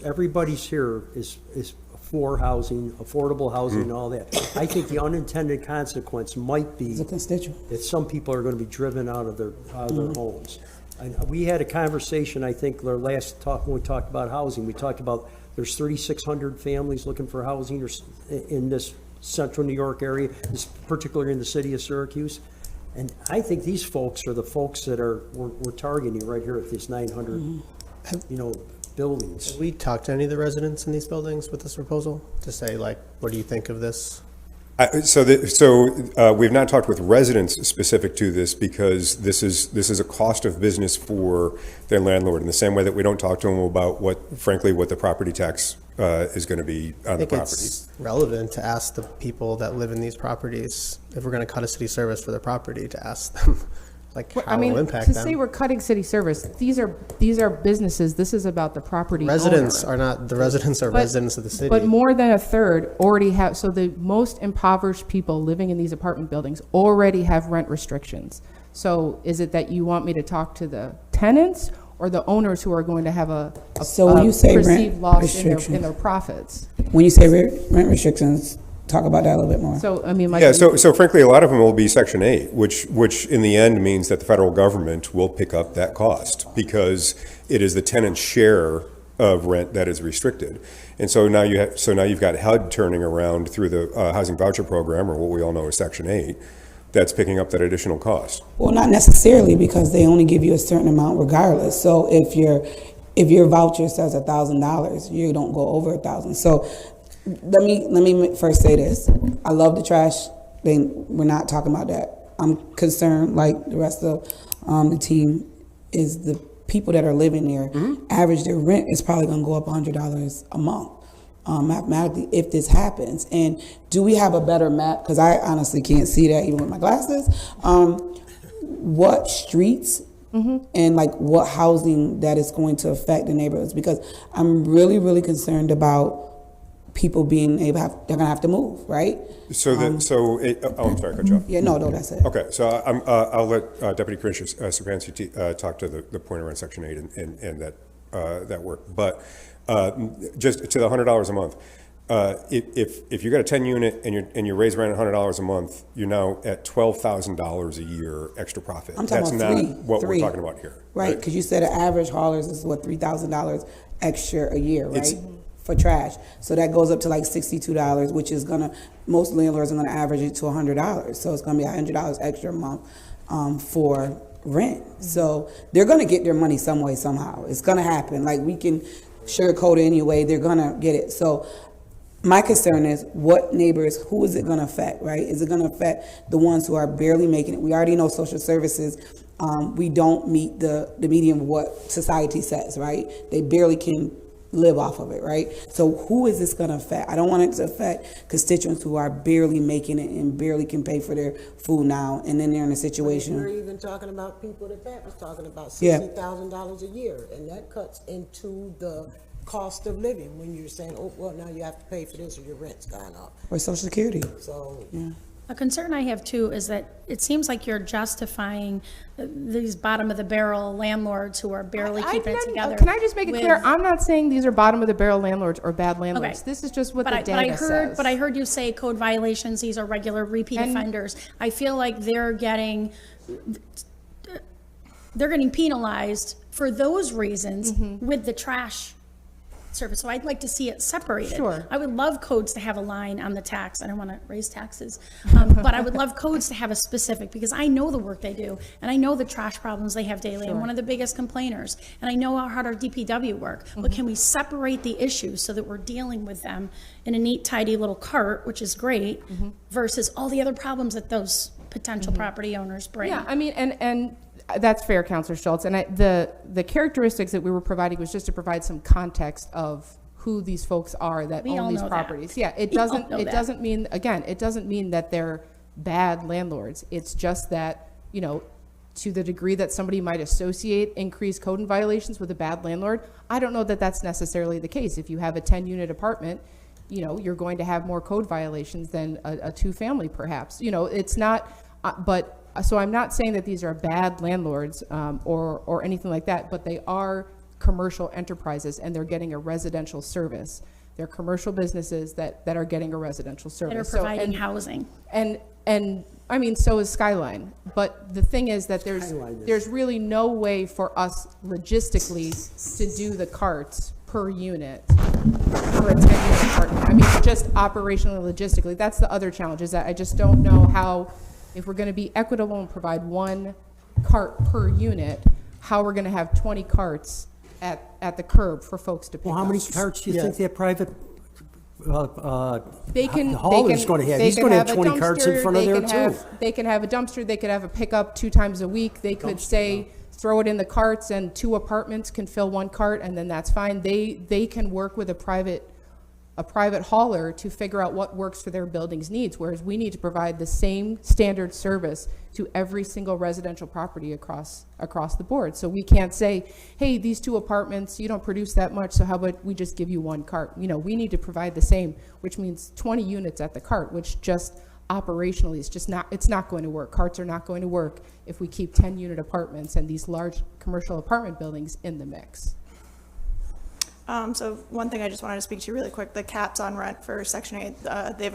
Everybody's here is for housing, affordable housing, and all that. I think the unintended consequence might be As a constituent. that some people are going to be driven out of their homes. And we had a conversation, I think, our last talk, when we talked about housing, we talked about there's 3,600 families looking for housing in this central New York area, particularly in the city of Syracuse. And I think these folks are the folks that we're targeting right here at these 900, buildings. Have we talked to any of the residents in these buildings with this proposal to say, like, what do you think of this? We've not talked with residents specific to this because this is a cost of business for their landlord in the same way that we don't talk to them about what the property tax is going to be on the property. It's relevant to ask the people that live in these properties if we're going to cut a city service for their property, to ask them like how it will impact to them. say we're cutting city service, these are businesses. This is about the property Residents owner. are not, the residents are residents of the city. But more than a third already have, so the most impoverished people living in these apartment buildings already have rent restrictions. So is it that you want me to talk to the tenants or the owners who are going to have a when you say perceived rent loss in restrictions, their profits? When you say rent restrictions, talk about that a little bit more. So, I mean, so frankly, a lot of them will be Section 8, which in the end means that the federal government will pick up that cost because it is the tenant's share of rent that is restricted. And so now you've got HUD turning around through the housing voucher program, or what we all know as Section 8, that's picking up that additional cost. Well, not necessarily, because they only give you a certain amount regardless. So if your voucher says $1,000, you don't go over 1,000. So let me first say this. I love the trash thing. We're not talking about that. I'm concerned, like the rest of the team, is the people that are living there. Average their rent is probably going to go up $100 a month. Mathematically, if this happens. And do we have a better map? Because I honestly can't see that even with my glasses. What streets and like what housing that is going to affect the neighborhoods? Because I'm really, really concerned about people being able to they're going to have to move, right? I'm sorry, I cut you off. Yeah, no, that's it. Okay, so I'll let Deputy Commissioner Syracuse talk to the point around Section 8 and that work. But just to the $100 a month, if you got a 10 unit and you raise rent $100 a month, you're now at $12,000 a year extra profit. I'm talking That's about not what we're talking about here. Right, because you said an average haulers is what, $3,000 extra a year, right? For trash. So that goes up to like $62, which is most landlords are gonna average it to $100. So it's gonna be $100 extra a month for rent. So they're gonna get their money some way, somehow. It's gonna happen. Like, we can sugarcoat it anyway, they're gonna get it. So my concern is what neighbors, who is it gonna affect, right? Is it gonna affect the ones who are barely making it? We already know social services, we don't meet the median of what society says, right? They barely can live off of it, right? So who is this gonna affect? I don't want it to affect constituents who are barely making it and barely can pay for their food now, and then they're in a situation. We're even talking about people that Pat was talking about, $60,000 a year, and that cuts into the cost of living when you're saying, oh, well, now you have to pay for this or your rent's gone up. Or Social Security. So, A concern I have too is that it seems like you're justifying these bottom of the barrel landlords who are barely keeping it together. Can I just make it clear? I'm not saying these are bottom of the barrel landlords or bad landlords. Okay. This is just what the data says. But I heard you say code violations, these are regular repeat offenders. I feel like they're getting penalized for those reasons with the trash service. So I'd like to see it separated. Sure. I would love codes to have a line on the tax. I don't want to raise taxes, but I would love codes to have a specific, because I know the work they do and I know the trash problems they have daily. I'm one of the biggest complainers, and I know how hard our DPW work. But can we separate the issues so that we're dealing with them in a neat, tidy little cart, which is great, versus all the other problems that those potential property owners bring? Yeah, I mean, and that's fair, Councilor Schultz. And the characteristics that we were providing was just to provide some context of who these folks are that own these properties. Yeah, it doesn't mean, again, it doesn't mean that they're bad landlords. It's just that, to the degree that somebody might associate increased code and violations with a bad landlord, I don't know that that's necessarily the case. If you have a 10-unit apartment, you're going to have more code violations than a two-family, perhaps. It's not, but so I'm not saying that these are bad landlords or anything like that, but they are commercial enterprises and they're getting a residential service. They're commercial businesses that are getting a residential service. That are So- providing and- housing. And I mean, so is Skyline. But the thing is that there's really no way for us logistically to do the carts per unit for a 10-unit apartment. I mean, just operationally, logistically, that's the other challenge, is that I just don't know how, if we're going to be equitable and provide one cart per unit, how we're going to have 20 carts at the curb for folks to pick up. Well, how many carts do you think that private They can. hauler's going to have? He's going to have 20 carts in front of there too. They can have a dumpster. They could have a pickup 2 times a week. They could say, throw it in the carts, and 2 apartments can fill 1 cart, and then that's fine. They can work with a private hauler to figure out what works for their building's needs, whereas we need to provide the same standard service to every single residential property across the board. So we can't say, hey, these 2 apartments, you don't produce that much, so how about we just give you 1 cart? You know, we need to provide the same, which means 20 units at the cart, which just operationally is just not, it's not going to work. Carts are not going to work if we keep 10-unit apartments and these large commercial apartment buildings in the mix. So one thing I just wanted to speak to really quick, the caps on rent for Section 8, they've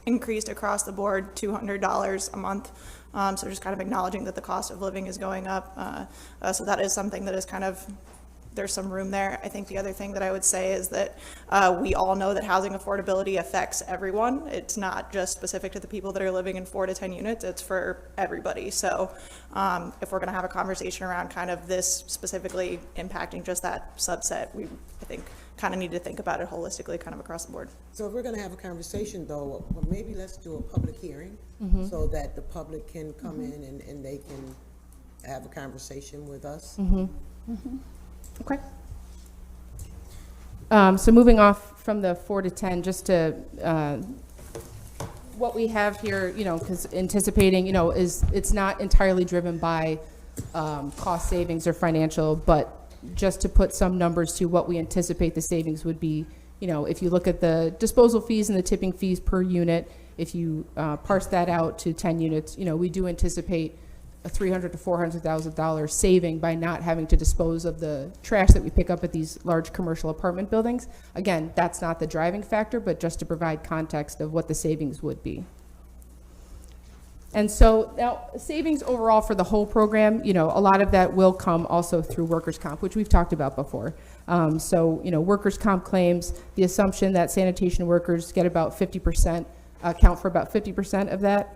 increased across the board $200 a month. So just kind of acknowledging that the cost of living is going up. So that is something that is kind of, there's some room there. I think the other thing that I would say is that we all know that housing affordability affects everyone. It's not just specific to the people that are living in 4 to 10 units, it's for everybody. So if we're gonna have a conversation around kind of this specifically impacting just that subset, we, I think, kind of need to think about it holistically kind of across the board. So if we're gonna have a conversation though, well, maybe let's do a public hearing so that the public can come in and they can have a conversation with us. Okay. So moving off from the 4 to 10, just to, what we have here, you know, because anticipating, you know, is, it's not entirely driven by cost savings or financial, but just to put some numbers to what we anticipate the savings would be. You know, if you look at the disposal fees and the tipping fees per unit, if you parse that out to 10 units, you know, we do anticipate a $300,000 to $400,000 saving by not having to dispose of the trash that we pick up at these large commercial apartment buildings. Again, that's not the driving factor, but just to provide context of what the savings would be. And so now savings overall for the whole program, you know, a lot of that will come also through workers' comp, which we've talked about before. So, you know, workers' comp claims, the assumption that sanitation workers get about 50%, account for about 50% of that.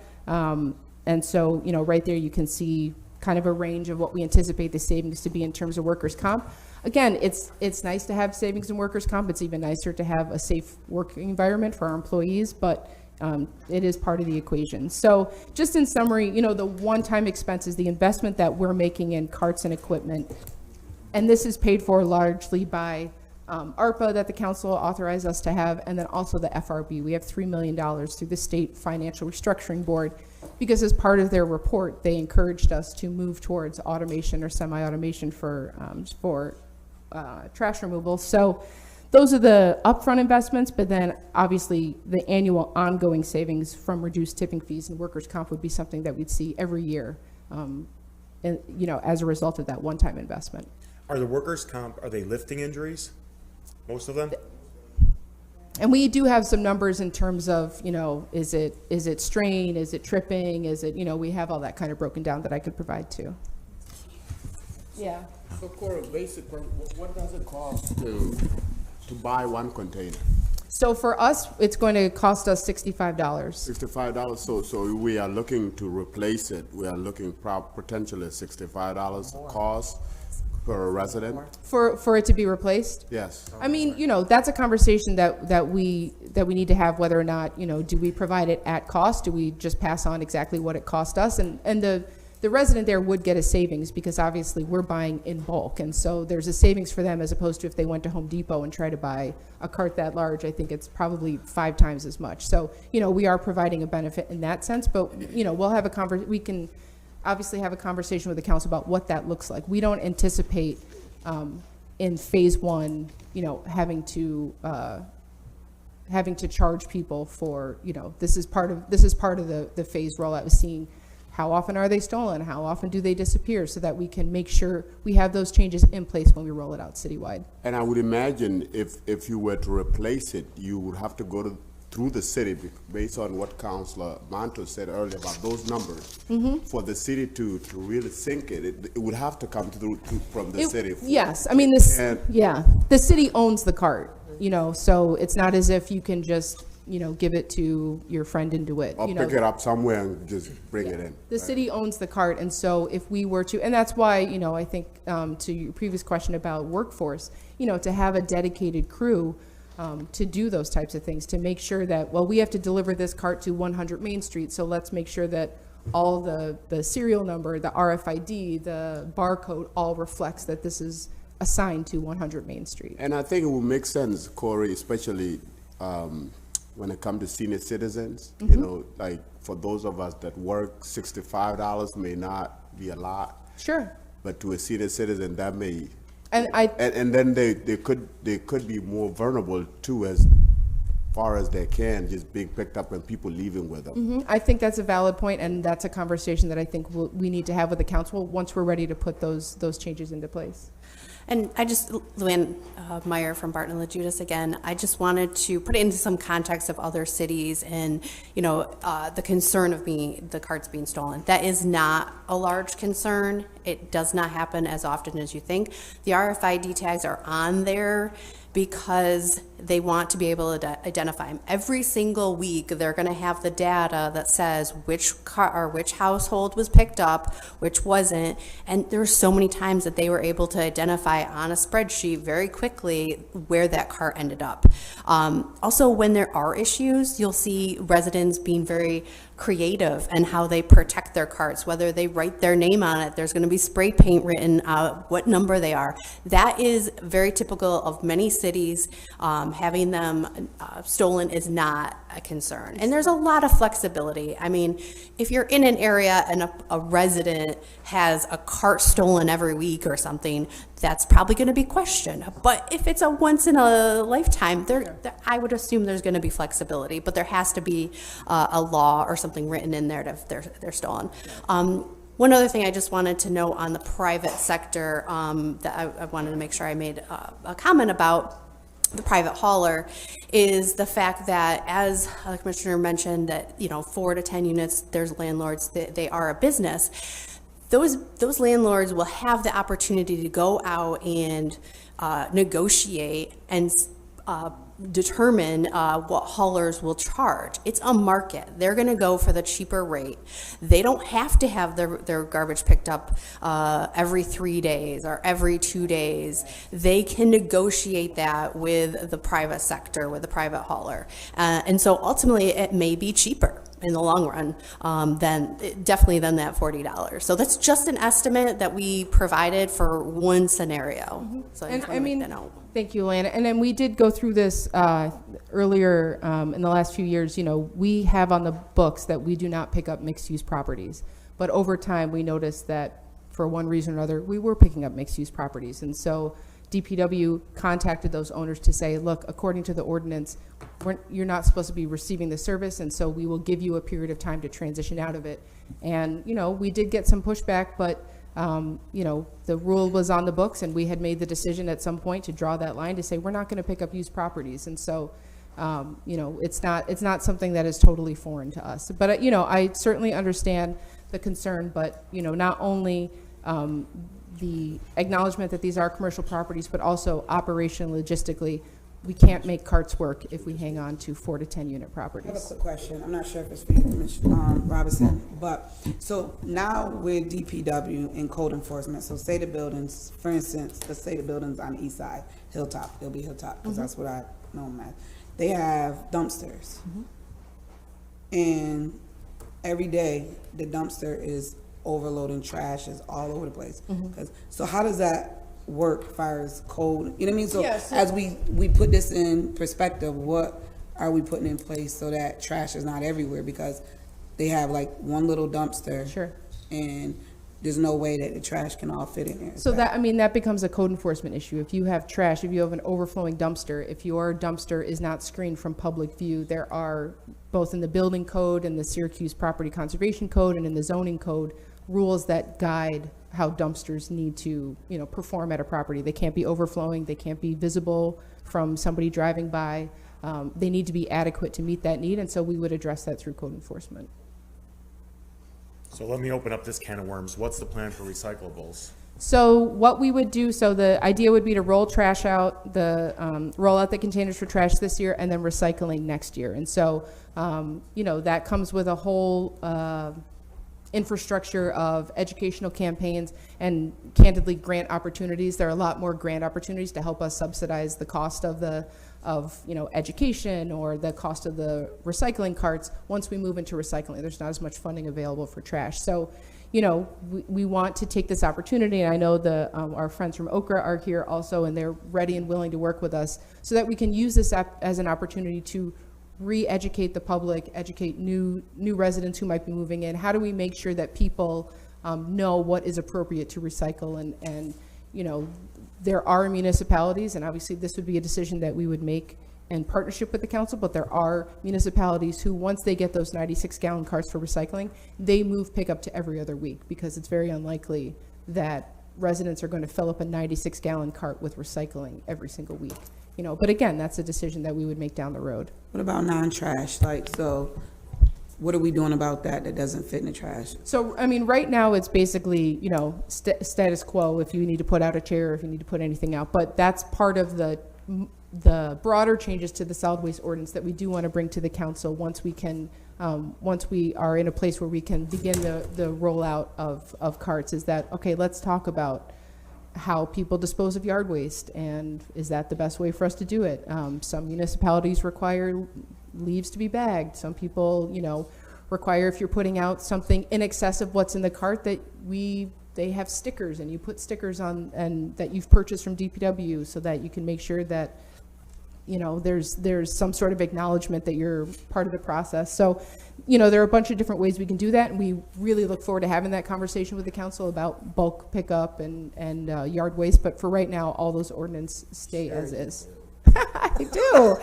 And so, you know, right there you can see kind of a range of what we anticipate the savings to be in terms of workers' comp. Again, it's nice to have savings in workers' comp. It's even nicer to have a safe working environment for our employees, but it is part of the equation. So just in summary, you know, the one-time expenses, the investment that we're making in carts and equipment, and this is paid for largely by ARPA that the council authorized us to have, and then also the FRB. We have $3 million through the State Financial Restructuring Board, because as part of their report, they encouraged us to move towards automation or semi-automation for trash removal. So those are the upfront investments, but then obviously the annual ongoing savings from reduced tipping fees and workers' comp would be something that we'd see every year, and, you know, as a result of that one-time investment. Are the workers' comp, are they lifting injuries? Most of them? And we do have some numbers in terms of, you know, is it strain, is it tripping, is it, you know, we have all that kind of broken down that I could provide too. Yeah. So Cora, basically, what does it cost to buy 1 container? So for us, it's going to cost us $65. $65, so we are looking to replace it. We are looking potentially $65 cost per resident? For it to be replaced? Yes. I mean, you know, that's a conversation that we need to have, whether or not, you know, do we provide it at cost? Do we just pass on exactly what it cost us? And the resident there would get a savings because obviously we're buying in bulk. And so there's a savings for them as opposed to if they went to Home Depot and try to buy a cart that large. I think it's probably 5 times as much. So, you know, we are providing a benefit in that sense, but, you know, we'll have we can obviously have a conversation with the council about what that looks like. We don't anticipate in phase 1, you know, having to charge people for, you know, this is part of the phase rollout, is seeing How often are they stolen? How often do they disappear? So that we can make sure we have those changes in place when we roll it out citywide. And I would imagine if you were to replace it, you would have to go through the city based on what Councilor Manto said earlier about those numbers. For the city to really sink it, it would have to come from the city. Yes, I mean, the city owns the cart, so it's not as if you can just, give it to your friend in DeWitt. Or pick it up somewhere and just bring it in. The city owns the cart, and so if we were to, and that's why, I think to your previous question about workforce, to have a dedicated crew to do those types of things, to make sure that, well, we have to deliver this cart to 100 Main Street, so let's make sure that all the serial number, the RFID, the barcode all reflects that this is assigned to 100 Main Street. And I think it will make sense, Corey, especially when it comes to senior citizens, like for those of us that work, $65 may not be a lot. Sure. But to a senior citizen, that may, and then they could be more vulnerable too, as far as they can, just being picked up and people leaving with them. I think that's a valid point, and that's a conversation that I think we need to have with the council once we're ready to put those changes into place. And Luann Meyer from Barton and LaJudas again, I just wanted to put it into some context of other cities and, the concern of the carts being stolen. That is not a large concern. It does not happen as often as you think. The RFID tags are on there because they want to be able to identify them. Every single week, they're going to have the data that says which car or which household was picked up, which wasn't. And there's so many times that they were able to identify on a spreadsheet very quickly where that car ended up. Also, when there are issues, you'll see residents being very creative and how they protect their carts, whether they write their name on it, there's going to be spray paint written what number they are. That is very typical of many cities. Having them stolen is not a concern. And there's a lot of flexibility. I mean, if you're in an area and a resident has a cart stolen every week or something, that's probably going to be questioned. But if it's a once in a lifetime, I would assume there's going to be flexibility, but there has to be a law or something written in there if they're stolen. One other thing I just wanted to know on the private sector that I wanted to make sure I made a comment about the private hauler is the fact that, as the commissioner mentioned, that 4 to 10 units, there's landlords, they are a business. Those landlords will have the opportunity to go out and negotiate and determine what haulers will charge. It's a market. They're going to go for the cheaper rate. They don't have to have their garbage picked up every 3 days or every 2 days. They can negotiate that with the private sector, with the private hauler. And so ultimately it may be cheaper in the long run than that $40. So that's just an estimate that we provided for one scenario. So I just want to make that note. Thank you, Lana. And then we did go through this earlier in the last few years. We have on the books that we do not pick up mixed-use properties. But over time, we noticed that for one reason or another, we were picking up mixed-use properties. And so DPW contacted those owners to say, look, according to the ordinance, you're not supposed to be receiving the service, and so we will give you a period of time to transition out of it. And, we did get some pushback, but the rule was on the books, and we had made the decision at some point to draw that line to say we're not going to pick up used properties. And so, it's not something that is totally foreign to us. But I certainly understand the concern. But not only the acknowledgement that these are commercial properties, but also operationally, logistically, we can't make carts work if we hang on to 4 to 10 unit properties. I have a quick question. I'm not sure if it's for you, Commissioner Robinson, but so now with DPW and code enforcement, so say the buildings, for instance, let's say the buildings on the east side, Hilltop, it'll be Hilltop, because that's what I know them as. They have dumpsters. And every day the dumpster is overloading trash, is all over the place. So how does that work as far as code? You know what I mean? So as we put this in perspective, what are we putting in place so that trash is not everywhere? Because they have like one little dumpster. Sure. And there's no way that the trash can all fit in there. So that, I mean, that becomes a code enforcement issue. If you have trash, if you have an overflowing dumpster, if your dumpster is not screened from public view, there are, both in the building code and the Syracuse Property Conservation Code and in the zoning code, rules that guide how dumpsters need to, perform at a property. They can't be overflowing, they can't be visible from somebody driving by. They need to be adequate to meet that need, and so we would address that through code enforcement. So let me open up this can of worms. What's the plan for recyclables? So what we would do, so the idea would be to roll trash out, roll out the containers for trash this year and then recycling next year. And so, that comes with a whole infrastructure of educational campaigns and candidly grant opportunities. There are a lot more grant opportunities to help us subsidize the cost of education or the cost of the recycling carts. Once we move into recycling, there's not as much funding available for trash. So, we want to take this opportunity, and I know our friends from Okra are here also, and they're ready and willing to work with us so that we can use this as an opportunity to re-educate the public, educate new residents who might be moving in. How do we make sure that people know what is appropriate to recycle? And there are municipalities, and obviously this would be a decision that we would make in partnership with the council, but there are municipalities who, once they get those 96-gallon carts for recycling, they move pickup to every other week, because it's very unlikely that residents are going to fill up a 96-gallon cart with recycling every single week. But again, that's a decision that we would make down the road. What about non-trash? So what are we doing about that doesn't fit in the trash? So, I mean, right now it's basically, status quo if you need to put out a chair, if you need to put anything out. But that's part of the broader changes to the solid waste ordinance that we do want to bring to the council once we are in a place where we can begin the rollout of carts. Is that, okay, let's talk about how people dispose of yard waste, and is that the best way for us to do it? Some municipalities require leaves to be bagged. Some people, require, if you're putting out something in excess of what's in the cart, that they have stickers, and you put stickers on, and that you've purchased from DPW, so that you can make sure that there's some sort of acknowledgement that you're part of the process. So, there are a bunch of different ways we can do that, and we really look forward to having that conversation with the council about bulk pickup and yard waste. But for right now, all those ordinances stay as is. I do.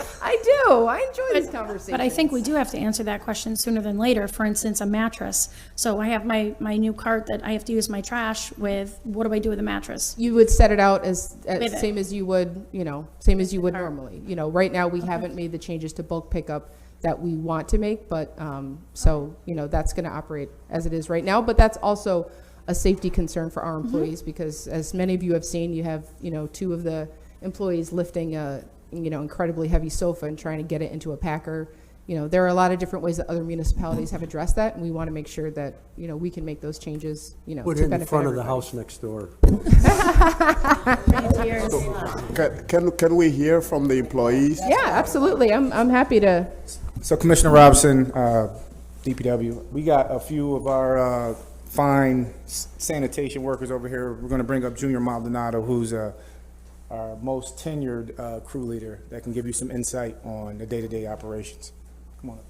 I enjoy this conversation. But I think we do have to answer that question sooner than later. For instance, a mattress. So I have my new cart that I have to use my trash with. What do I do with a mattress? You would set it out as same as you would normally. Right now we haven't made the changes to bulk pickup that we want to make, but that's going to operate as it is right now. But that's also a safety concern for our employees, because as many of you have seen, you have two of the employees lifting a incredibly heavy sofa and trying to get it into a packer. There are a lot of different ways that other municipalities have addressed that, and we want to make sure that we can make those changes. Put it in front of the house next door. Can we hear from the employees? Yeah, absolutely. I'm happy to. So Commissioner Robinson, DPW, we got a few of our fine sanitation workers over here. We're going to bring up Junior Maldonado, who's our most tenured crew leader, that can give you some insight on the day-to-day operations. Come on up.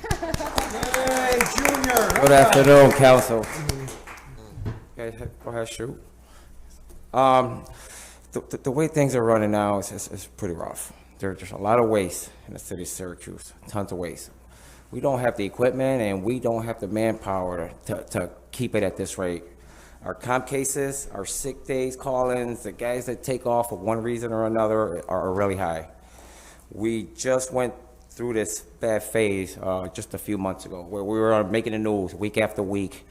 Hey, Junior. Good afternoon, council. Okay, go ahead, shoot. The way things are running now is pretty rough. There's just a lot of waste in the city of Syracuse, tons of waste. We don't have the equipment, and we don't have the manpower to keep it at this rate. Our comp cases, our sick days, call-ins, the guys that take off for one reason or another are really high. We just went through this bad phase just a few months ago, where we were making the news week after week.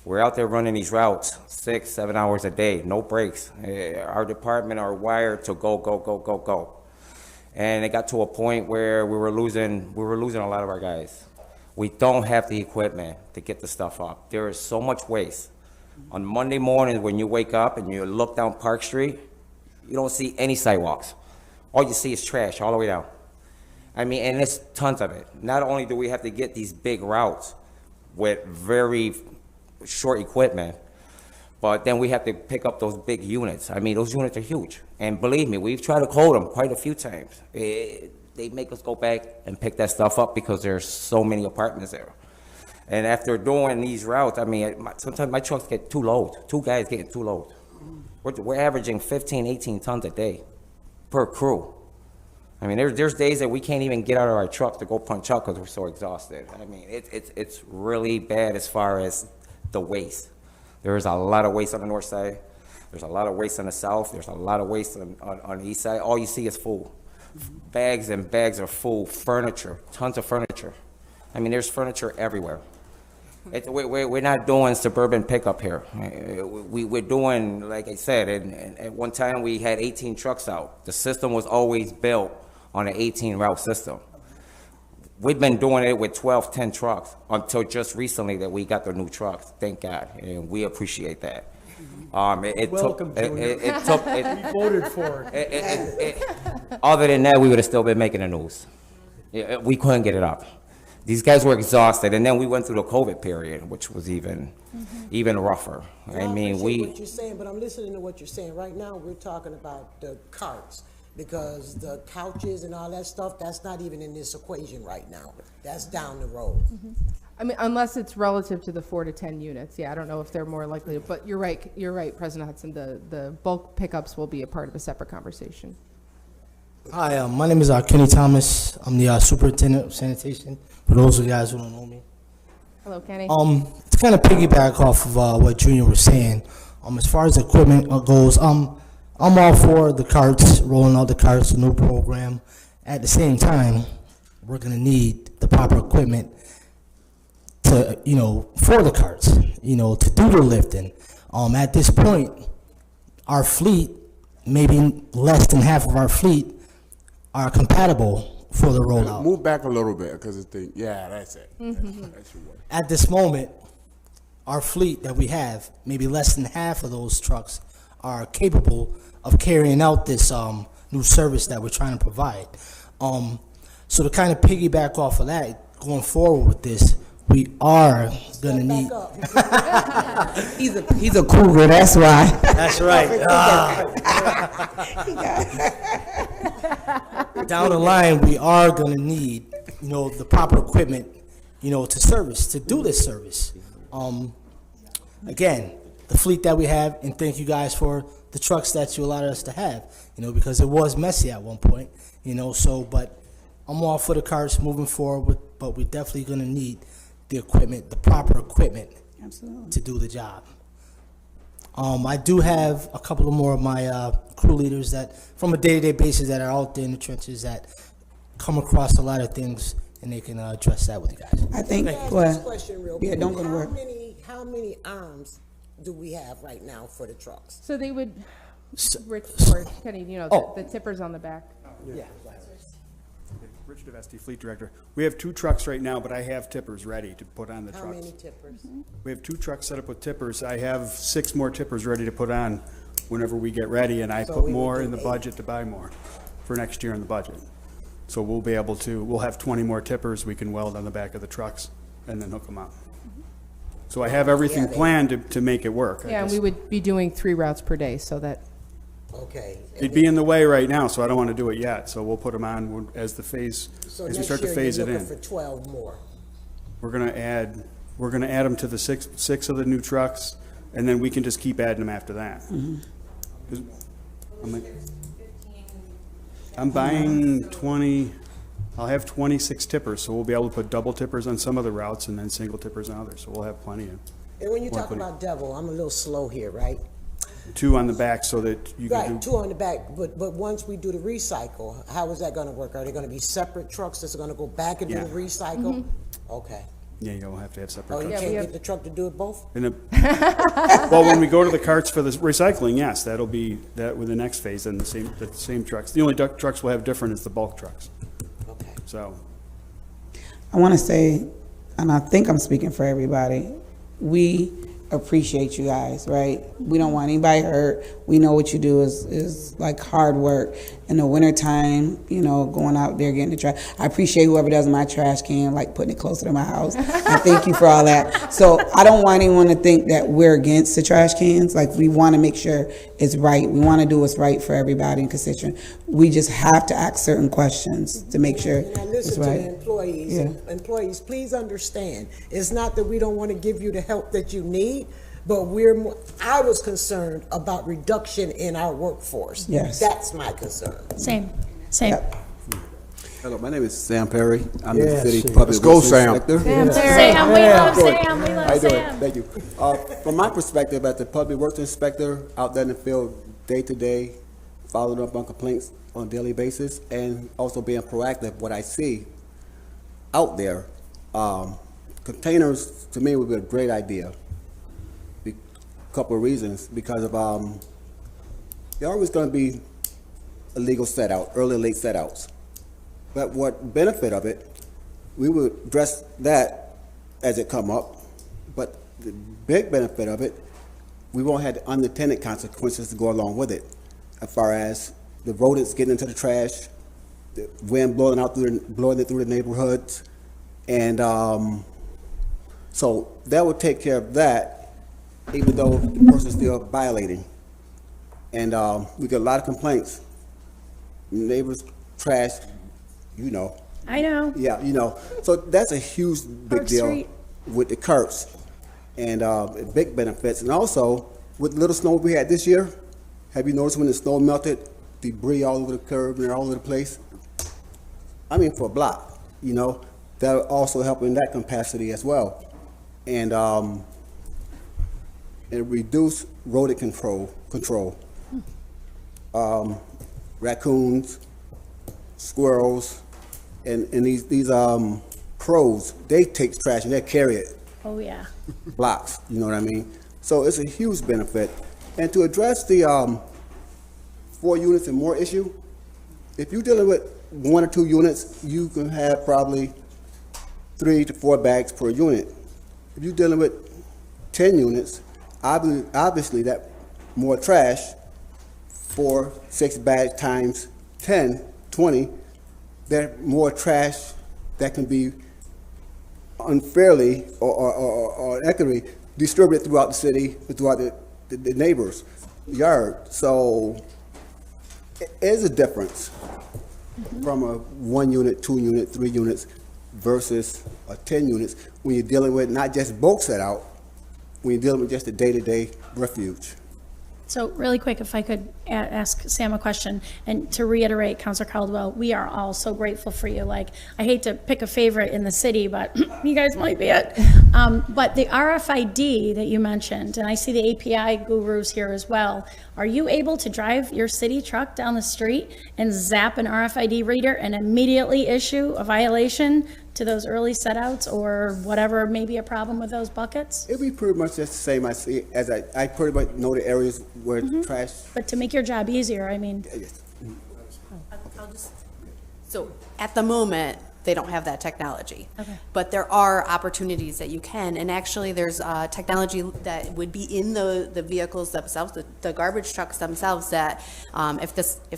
We're out there running these routes 6-7 hours a day, no breaks. Our department are wired to go, go, go, go, go. And it got to a point where we were losing a lot of our guys. We don't have the equipment to get the stuff up. There is so much waste. On Monday mornings, when you wake up and you look down Park Street, you don't see any sidewalks. All you see is trash all the way down. I mean, and there's tons of it. Not only do we have to get these big routes with very short equipment, but then we have to pick up those big units. I mean, those units are huge. And believe me, we've tried to code them quite a few times. They make us go back and pick that stuff up because there's so many apartments there. And after doing these routes, I mean, sometimes my trucks get too low. 2 guys getting too low. We're averaging 15, 18 tons a day per crew. I mean, there's days that we can't even get out of our trucks to go punch out because we're so exhausted. I mean, it's really bad as far as the waste. There is a lot of waste on the north side. There's a lot of waste on the south. There's a lot of waste on the east side. All you see is full. Bags and bags are full. Furniture, tons of furniture. I mean, there's furniture everywhere. We're not doing suburban pickup here. We're doing, like I said, and at one time we had 18 trucks out. The system was always built on an 18 route system. We've been doing it with 12, 10 trucks until just recently that we got the new trucks, thank God, and we appreciate that. Welcome, Junior. We voted for it. Other than that, we would have still been making the news. We couldn't get it up. These guys were exhausted, and then we went through the COVID period, which was even rougher. I mean, what you're saying, but I'm listening to what you're saying. Right now, we're talking about the carts, because the couches and all that stuff, that's not even in this equation right now. That's down the road. I mean, unless it's relative to the 4 to 10 units. Yeah, I don't know if they're more likely, but you're right, President Hudson. The bulk pickups will be a part of a separate conversation. Hi, my name is Kenny Thomas. I'm the superintendent of sanitation, for those of you guys who don't know me. Hello, Kenny. To kind of piggyback off of what Junior was saying, as far as equipment goes, I'm all for the carts, rolling out the carts, the new program. At the same time, we're going to need the proper equipment to, for the carts, to do the lifting. At this point, our fleet, maybe less than half of our fleet, are compatible for the rollout. Move back a little bit, because it's that's it. That's your word. At this moment, our fleet that we have, maybe less than half of those trucks are capable of carrying out this new service that we're trying to provide. So to kind of piggyback off of that, going forward with this, we are gonna need. He's a cougar, that's why. That's right. Down the line, we are gonna need, the proper equipment, to do this service. Again, the fleet that we have, and thank you guys for the trucks that you allowed us to have, because it was messy at one point, but I'm all for the cars moving forward, but we're definitely gonna need the equipment, the proper equipment, Absolutely. to do the job. I do have a couple of more of my crew leaders that, from a day-to-day basis, that are out there in the trenches that come across a lot of things, and they can address that with you guys. I think, Question real quick. don't go to work. How many arms do we have right now for the trucks? So they would, Rich or Kenny, the tippers on the back. Yeah. Rich DeVesti, Fleet Director. We have 2 trucks right now, but I have tippers ready to put on the trucks. How many tippers? We have 2 trucks set up with tippers. I have 6 more tippers ready to put on whenever we get ready, and I put more in the budget to buy more for next year in the budget. So we'll be able to, we'll have 20 more tippers we can weld on the back of the trucks and then hook them up. So I have everything planned to make it work. Yeah, and we would be doing 3 routes per day, so that. Okay. It'd be in the way right now, so I don't want to do it yet. So we'll put them on as the phase, as we start to phase it in. So next year you're looking for 12 more. We're gonna add them to the six of the new trucks, and then we can just keep adding them after that. 'Cause I'm buying 20, I'll have 26 tippers, so we'll be able to put double tippers on some of the routes and then single tippers on others, so we'll have plenty of. And when you talk about double, I'm a little slow here, right? 2 on the back so that you can do. Right, 2 on the back, but once we do the recycle, how is that gonna work? Are they gonna be separate trucks that's gonna go back and do the recycle? Okay. Yeah, you'll have to have separate Oh, you trucks. can't get the truck to do it both? Well, when we go to the carts for the recycling, yes, that'll be, that with the next phase, and the same trucks. The only trucks we'll have different is the bulk trucks. Okay. So, I want to say, and I think I'm speaking for everybody, we appreciate you guys, right? We don't want anybody hurt. We know what you do is like hard work. In the wintertime, going out there getting the trash. I appreciate whoever does my trash can, like putting it closer to my house. I thank you for all that. So I don't want anyone to think that we're against the trash cans. Like, we want to make sure is right. We want to do what's right for everybody in constituent. We just have to ask certain questions to make sure And I it's listen to right. the employees, Yeah. and employees, please understand, it's not that we don't want to give you the help that you need, but I was concerned about reduction in our workforce. Yes. That's my concern. Same. Hello, my name is Sam Perry. I'm the Yes, city Sam. public Let's go, works Sam. inspector. Sam, we love Good. Sam, we love How you doing? Sam. Thank you. From my perspective, as the public works inspector, out there in the field, day to day, following up on complaints on a daily basis, and also being proactive, what I see out there, containers to me would be a great idea. Couple of reasons, because of there are always going to be illegal set out, early and late set outs. But what benefit of it, we would address that as it come up. But the big benefit of it, we won't have the unintended consequences to go along with it, as far as the rodents getting into the trash, the wind blowing it through the neighborhoods, and so that would take care of that, even though the person's still violating. And we get a lot of complaints. Neighbors trash, you know. I know. Yeah, you know. So that's a huge, big Park deal Street. with the curbs and big benefits. And also, with little snow we had this year, have you noticed when the snow melted, debris all over the curb and all over the place? I mean, for a block, you know. That will also help in that capacity as well. And reduce rodent control. Raccoons, squirrels, and these crows, they take trash and they carry it Oh, yeah. blocks, you know what I mean? So it's a huge benefit. And to address the 4 units and more issue, if you're dealing with 1 or 2 units, you can have probably 3 to 4 bags per unit. If you're dealing with 10 units, obviously that more trash, 4, 6 bags times 10, 20, there more trash that can be unfairly or equitably distributed throughout the city, throughout the neighbors' yard. So it is a difference from a 1 unit, 2 unit, 3 units versus a 10 units when you're dealing with not just bulk set out, when you're dealing with just a day-to-day refuge. So really quick, if I could ask Sam a question, and to reiterate, Councilor Caldwell, we are all so grateful for you. Like, I hate to pick a favorite in the city, but you guys might be it. But the RFID that you mentioned, and I see the API gurus here as well, are you able to drive your city truck down the street and zap an RFID reader and immediately issue a violation to those early setouts or whatever may be a problem with those buckets? It'd be pretty much just the same I see, as I pretty much know the areas where trash. But to make your job easier, I mean. So at the moment, they don't have that technology. Okay. But there are opportunities that you can, and actually there's technology that would be in the vehicles themselves, the garbage trucks themselves, that if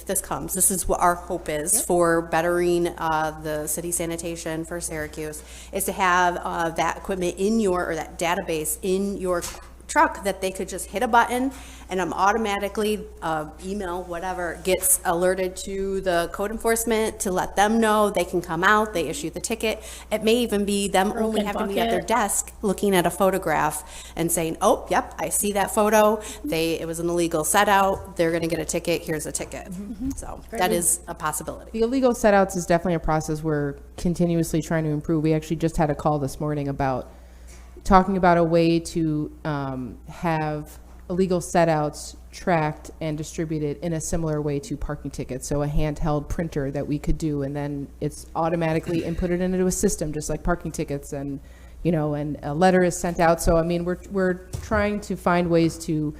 this comes, this is what our hope is for bettering the city sanitation for Syracuse, is to have that equipment in or that database in your truck that they could just hit a button and automatically email, whatever, gets alerted to the code enforcement to let them know they can come out, they issue the ticket. It may even be them only having to be at their desk looking at a photograph and saying, oh, yep, I see that photo. It was an illegal set out. They're going to get a ticket. Here's a ticket. So that is a possibility. The illegal setouts is definitely a process we're continuously trying to improve. We actually just had a call this morning about talking about a way to have illegal setouts tracked and distributed in a similar way to parking tickets. So a handheld printer that we could do, and then it's automatically inputted into a system, just like parking tickets, and and a letter is sent out. So I mean, we're trying to find ways to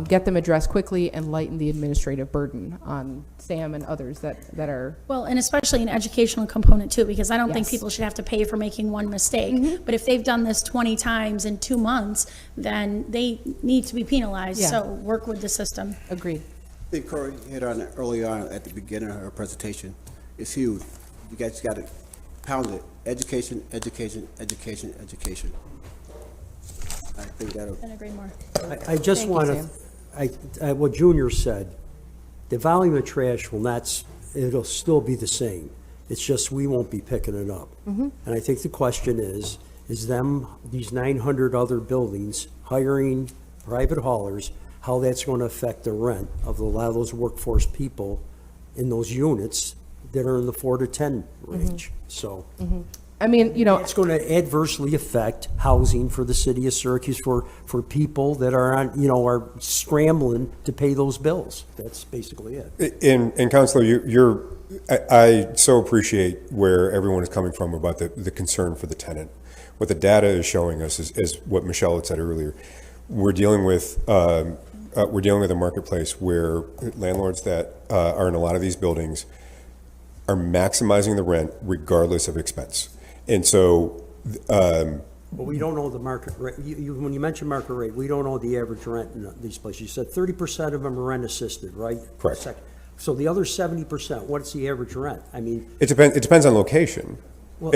get them addressed quickly and lighten the administrative burden on Sam and others that are. Well, and especially an educational component too, because I don't think Yes. people should have to pay for making one mistake. But if they've done this 20 times in 2 months, then they need to be penalized. Yeah. So work with the system. Agreed. I think Corey hit on it early on at the beginning of her presentation. It's huge. You guys got to pound it. Education, education, education, education. I think that'll. Couldn't agree more. I just Thank you, want to Sam. what Junior said, the volume of trash will not, it'll still be the same. It's just we won't be picking it up. And I think the question is these 900 other buildings hiring private haulers, how that's going to affect the rent of a lot of those workforce people in those units that are in the 4 to 10 range. So, I mean, you know, it's going to adversely affect housing for the city of Syracuse for people that are on, you know, are scrambling to pay those bills. That's basically it. And Counselor, I so appreciate where everyone is coming from about the concern for the tenant. What the data is showing us is what Michelle had said earlier. We're dealing with a marketplace where landlords that are in a lot of these buildings are maximizing the rent regardless of expense. And so, But we don't know the market rate. When you mention market rate, we don't know the average rent in these places. You said 30% of them are rent assisted, right? Correct. So the other 70%, what's the average rent? I mean, it depends on location. Well,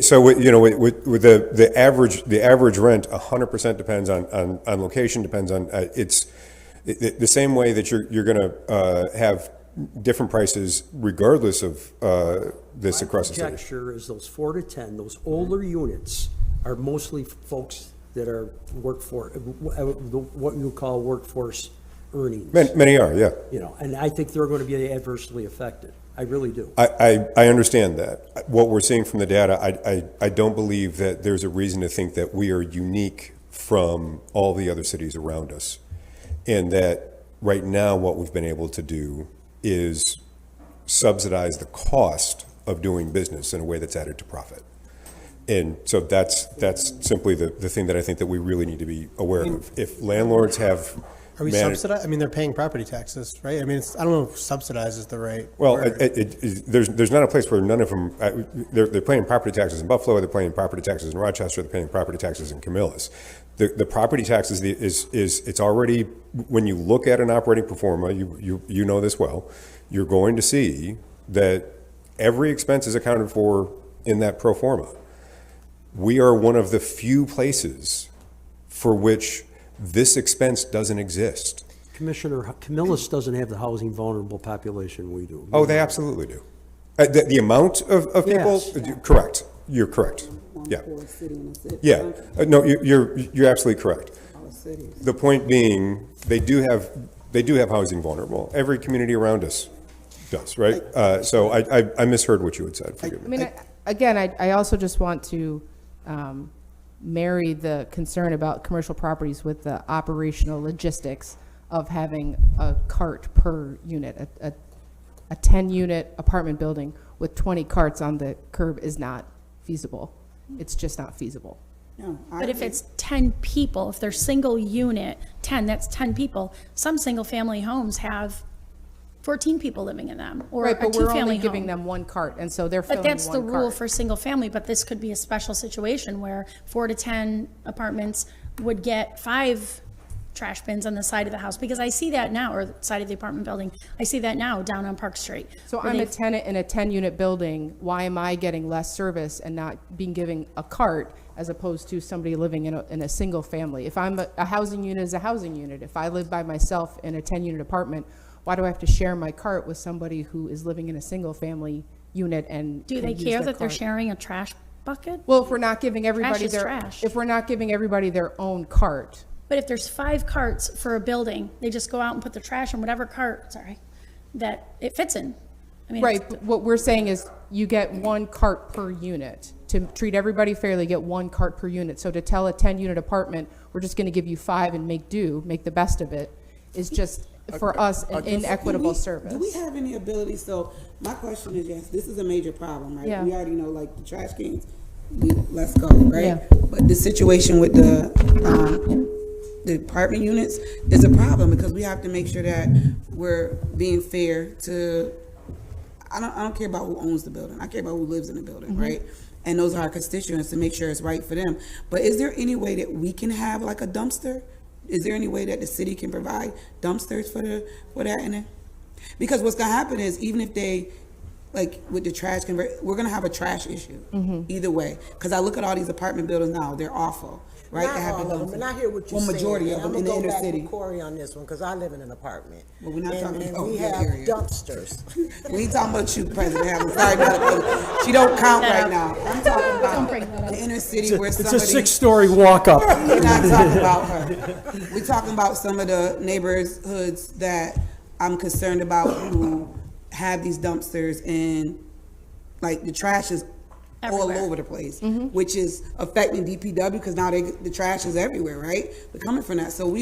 So you know, with the average rent, 100% depends on location. Depends on it's the same way that you're going to have different prices regardless of this across the city. My conjecture is those 4 to 10, those older units are mostly folks that are what you call workforce earnings. Many are, yeah. You know, and I think they're going to be adversely affected. I really do. I understand that. What we're seeing from the data, I don't believe that there's a reason to think that we are unique from all the other cities around us. And that right now what we've been able to do is subsidize the cost of doing business in a way that's added to profit. And so that's simply the thing that I think that we really need to be aware of. If landlords have Are we subsidized? I mean, they're paying property taxes, right? I mean, I don't know if subsidize is the right Well, word. there's not a place where none of them, they're paying property taxes in Buffalo, they're paying property taxes in Rochester, they're paying property taxes in Camillus. The property taxes it's already, when you look at an operating pro forma, you know this well, you're going to see that every expense is accounted for in that pro forma. We are one of the few places for which this expense doesn't exist. Commissioner, Camillus doesn't have the housing vulnerable population we do. Oh, they absolutely do. The amount of people, Yes. Correct. You're correct. Yeah. Yeah. No, you're absolutely correct. The point being, they do have housing vulnerable. Every community around us does, right? So I misheard what you had said. Forgive me. I mean, I also just want to marry the concern about commercial properties with the operational logistics of having a cart per unit. A 10-unit apartment building with 20 carts on the curb is not feasible. It's just not feasible. No, But if it's 10 people, if they're single unit, 10, that's 10 people. Some single family homes have 14 people living in them, or Right, a but we're two-family only giving home. them one cart, and so they're filling But that's the one rule cart. for single family, but this could be a special situation where 4 to 10 apartments would get 5 trash bins on the side of the house, because I see that now, or the side of the apartment building. I see that now down on Park Street. So where I'm a they've- tenant in a 10-unit building. Why am I getting less service and not being given a cart as opposed to somebody living in a single family? If I'm a housing unit is a housing unit. If I live by myself in a 10-unit apartment, why do I have to share my cart with somebody who is living in a single family unit and Do can they use care their that they're cart? sharing a trash bucket? Well, if we're not giving everybody is their trash. if we're not giving everybody their own cart, But if there's 5 carts for a building, they just go out and put the trash in whatever cart, that it fits in. I mean, right? But what we're saying is you get one cart per unit. To treat everybody fairly, get one cart per unit. So to tell a 10-unit apartment, we're just going to give you 5 and make the best of it, is just for us an inequitable service. Do we have any ability? So my question is, yes, this is a major problem, right? Yeah. We already know, like, the trash cans, let's go, right? Yeah. But the situation with the apartment units is a problem, because we have to make sure that we're being fair to, I don't care about who owns the building. I care about who lives in the building, right? And those are our constituents, to make sure it's right for them. But is there any way that we can have like a dumpster? Is there any way that the city can provide dumpsters for that in it? Because what's gonna happen is, even if they, like with the trash we're gonna have a trash issue either way. Because I look at all these apartment buildings now, they're awful, right? Not That have all been of done them, for- and I hear what you're well, saying. majority of and them in the I'm inner gonna go back city. with Corey on this one, because I live in an apartment. Well, we're not talking and about we your have area. dumpsters. We ain't talking about you, President Hamlin. Sorry, Madam. She don't count right now. I'm talking about the inner city where It's somebody. a 6-story walk-up. We're not talking about her. We're talking about some of the neighborhoods that I'm concerned about who have these dumpsters and like the trash is all over the place, which is affecting DPW because now the trash is everywhere, right? They're coming from that. So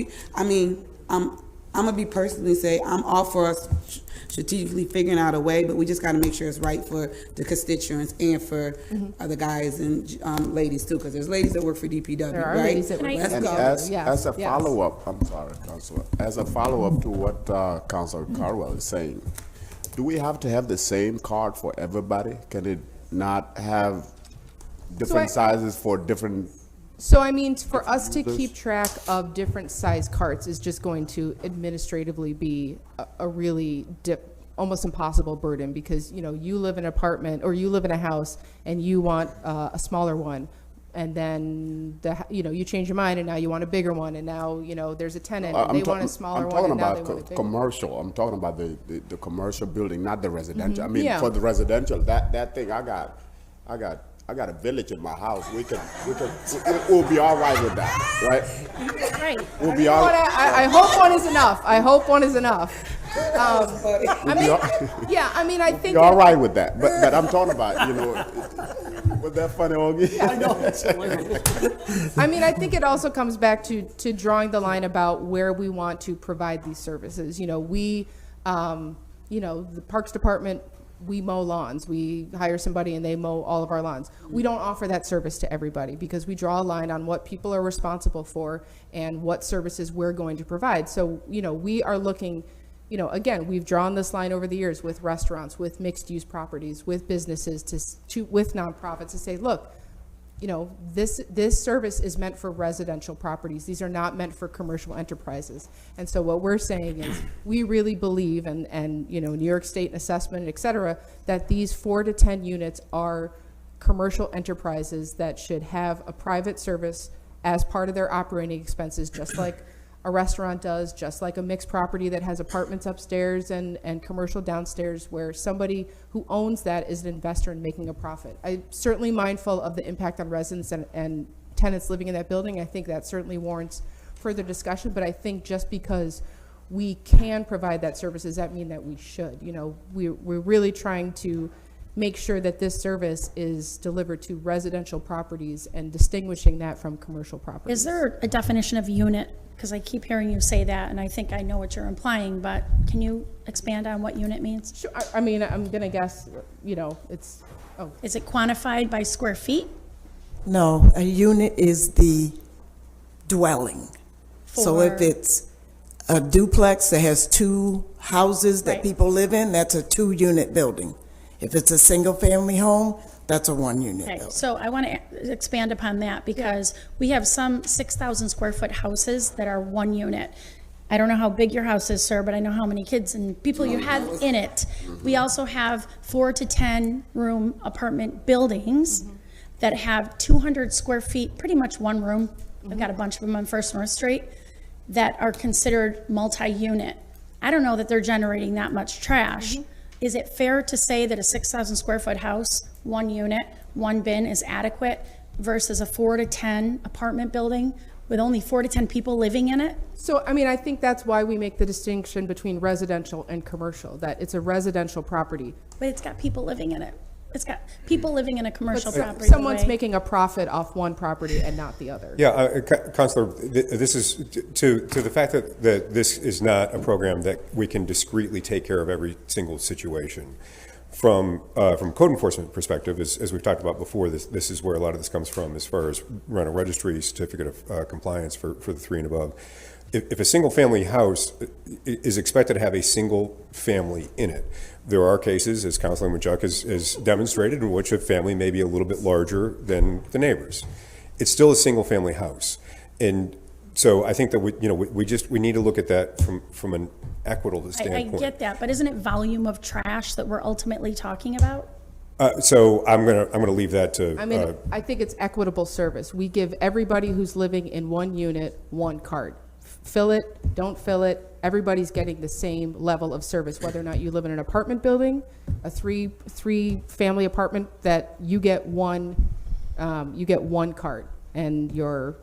I'm gonna be personally say I'm all for us strategically figuring out a way, but we just gotta make sure it's right for the constituents and for other guys and ladies too, because there's ladies that work for DPW, There are right? ladies that work for Let's And go. as a Yes. follow-up, I'm sorry, Councilor, as a follow-up to what Councilor Carwell is saying, do we have to have the same card for everybody? Can it not have different sizes for different? So I mean, for us to keep track of different size carts is just going to administratively be a really almost impossible burden, because you live in an apartment or you live in a house and you want a smaller one, and then you change your mind and now you want a bigger one, and now there's a tenant and they want a smaller one and now they want a bigger one. Commercial. I'm talking about the commercial building, not the residential. I mean, Yeah. for the residential, that thing, I got a village in my house. We'll be all right with that, right? Right. We'll be all. I hope one is enough. I hope one is enough. I think You're all right with that, but I'm talking about, was that funny, Augie? I know. I think it also comes back to drawing the line about where we want to provide these services. The Parks Department, we mow lawns. We hire somebody and they mow all of our lawns. We don't offer that service to everybody because we draw a line on what people are responsible for and what services we're going to provide. So, we are looking, again, we've drawn this line over the years with restaurants, with mixed use properties, with businesses, with nonprofits to say, look, this service is meant for residential properties. These are not meant for commercial enterprises. And so what we're saying is we really believe, and New York State assessment, et cetera, that these 4 to 10 units are commercial enterprises that should have a private service as part of their operating expenses, just like a restaurant does, just like a mixed property that has apartments upstairs and commercial downstairs, where somebody who owns that is an investor in making a profit. I'm certainly mindful of the impact on residents and tenants living in that building. I think that certainly warrants further discussion, but I think just because we can provide that service, does that mean that we should? We're really trying to make sure that this service is delivered to residential properties and distinguishing that from commercial properties. Is there a definition of unit? Because I keep hearing you say that, and I think I know what you're implying, but can you expand on what unit means? Sure. I'm going to guess, it's, Is it quantified by square feet? No, a unit is the dwelling. So if For- it's a duplex that has 2 houses that Right. people live in, that's a 2-unit building. If it's a single-family home, that's a 1-unit Okay, building. so I want to expand upon that because we have some 6,000 square foot houses that are 1 unit. I don't know how big your house is, sir, but I know how many kids and people you have in it. We also have 4 to 10 room apartment buildings that have 200 square feet, pretty much 1 room. I've got a bunch of them on First North Street that are considered multi-unit. I don't know that they're generating that much trash. Is it fair to say that a 6,000 square foot house, 1 unit, 1 bin is adequate versus a 4 to 10 apartment building with only 4 to 10 people living in it? So, I think that's why we make the distinction between residential and commercial, that it's a residential property. But it's got people living in it. It's got people living in a commercial But property. someone's the way- making a profit off one property and not the other. Yeah, Counselor, this is to the fact that this is not a program that we can discreetly take care of every single situation. From code enforcement perspective, as we've talked about before, this is where a lot of this comes from as far as rental registry, certificate of compliance for the 3 and above. If a single family house is expected to have a single family in it, there are cases, as Councilor Majuk has demonstrated, in which a family may be a little bit larger than the neighbors. It's still a single family house. And so I think that we need to look at that from an equitable I standpoint. get that, but isn't it volume of trash that we're ultimately talking about? So I'm gonna leave that to. I mean, I think it's equitable service. We give everybody who's living in one unit one card. Fill it, don't fill it. Everybody's getting the same level of service, whether or not you live in an apartment building, a three family apartment, that you get one card, and your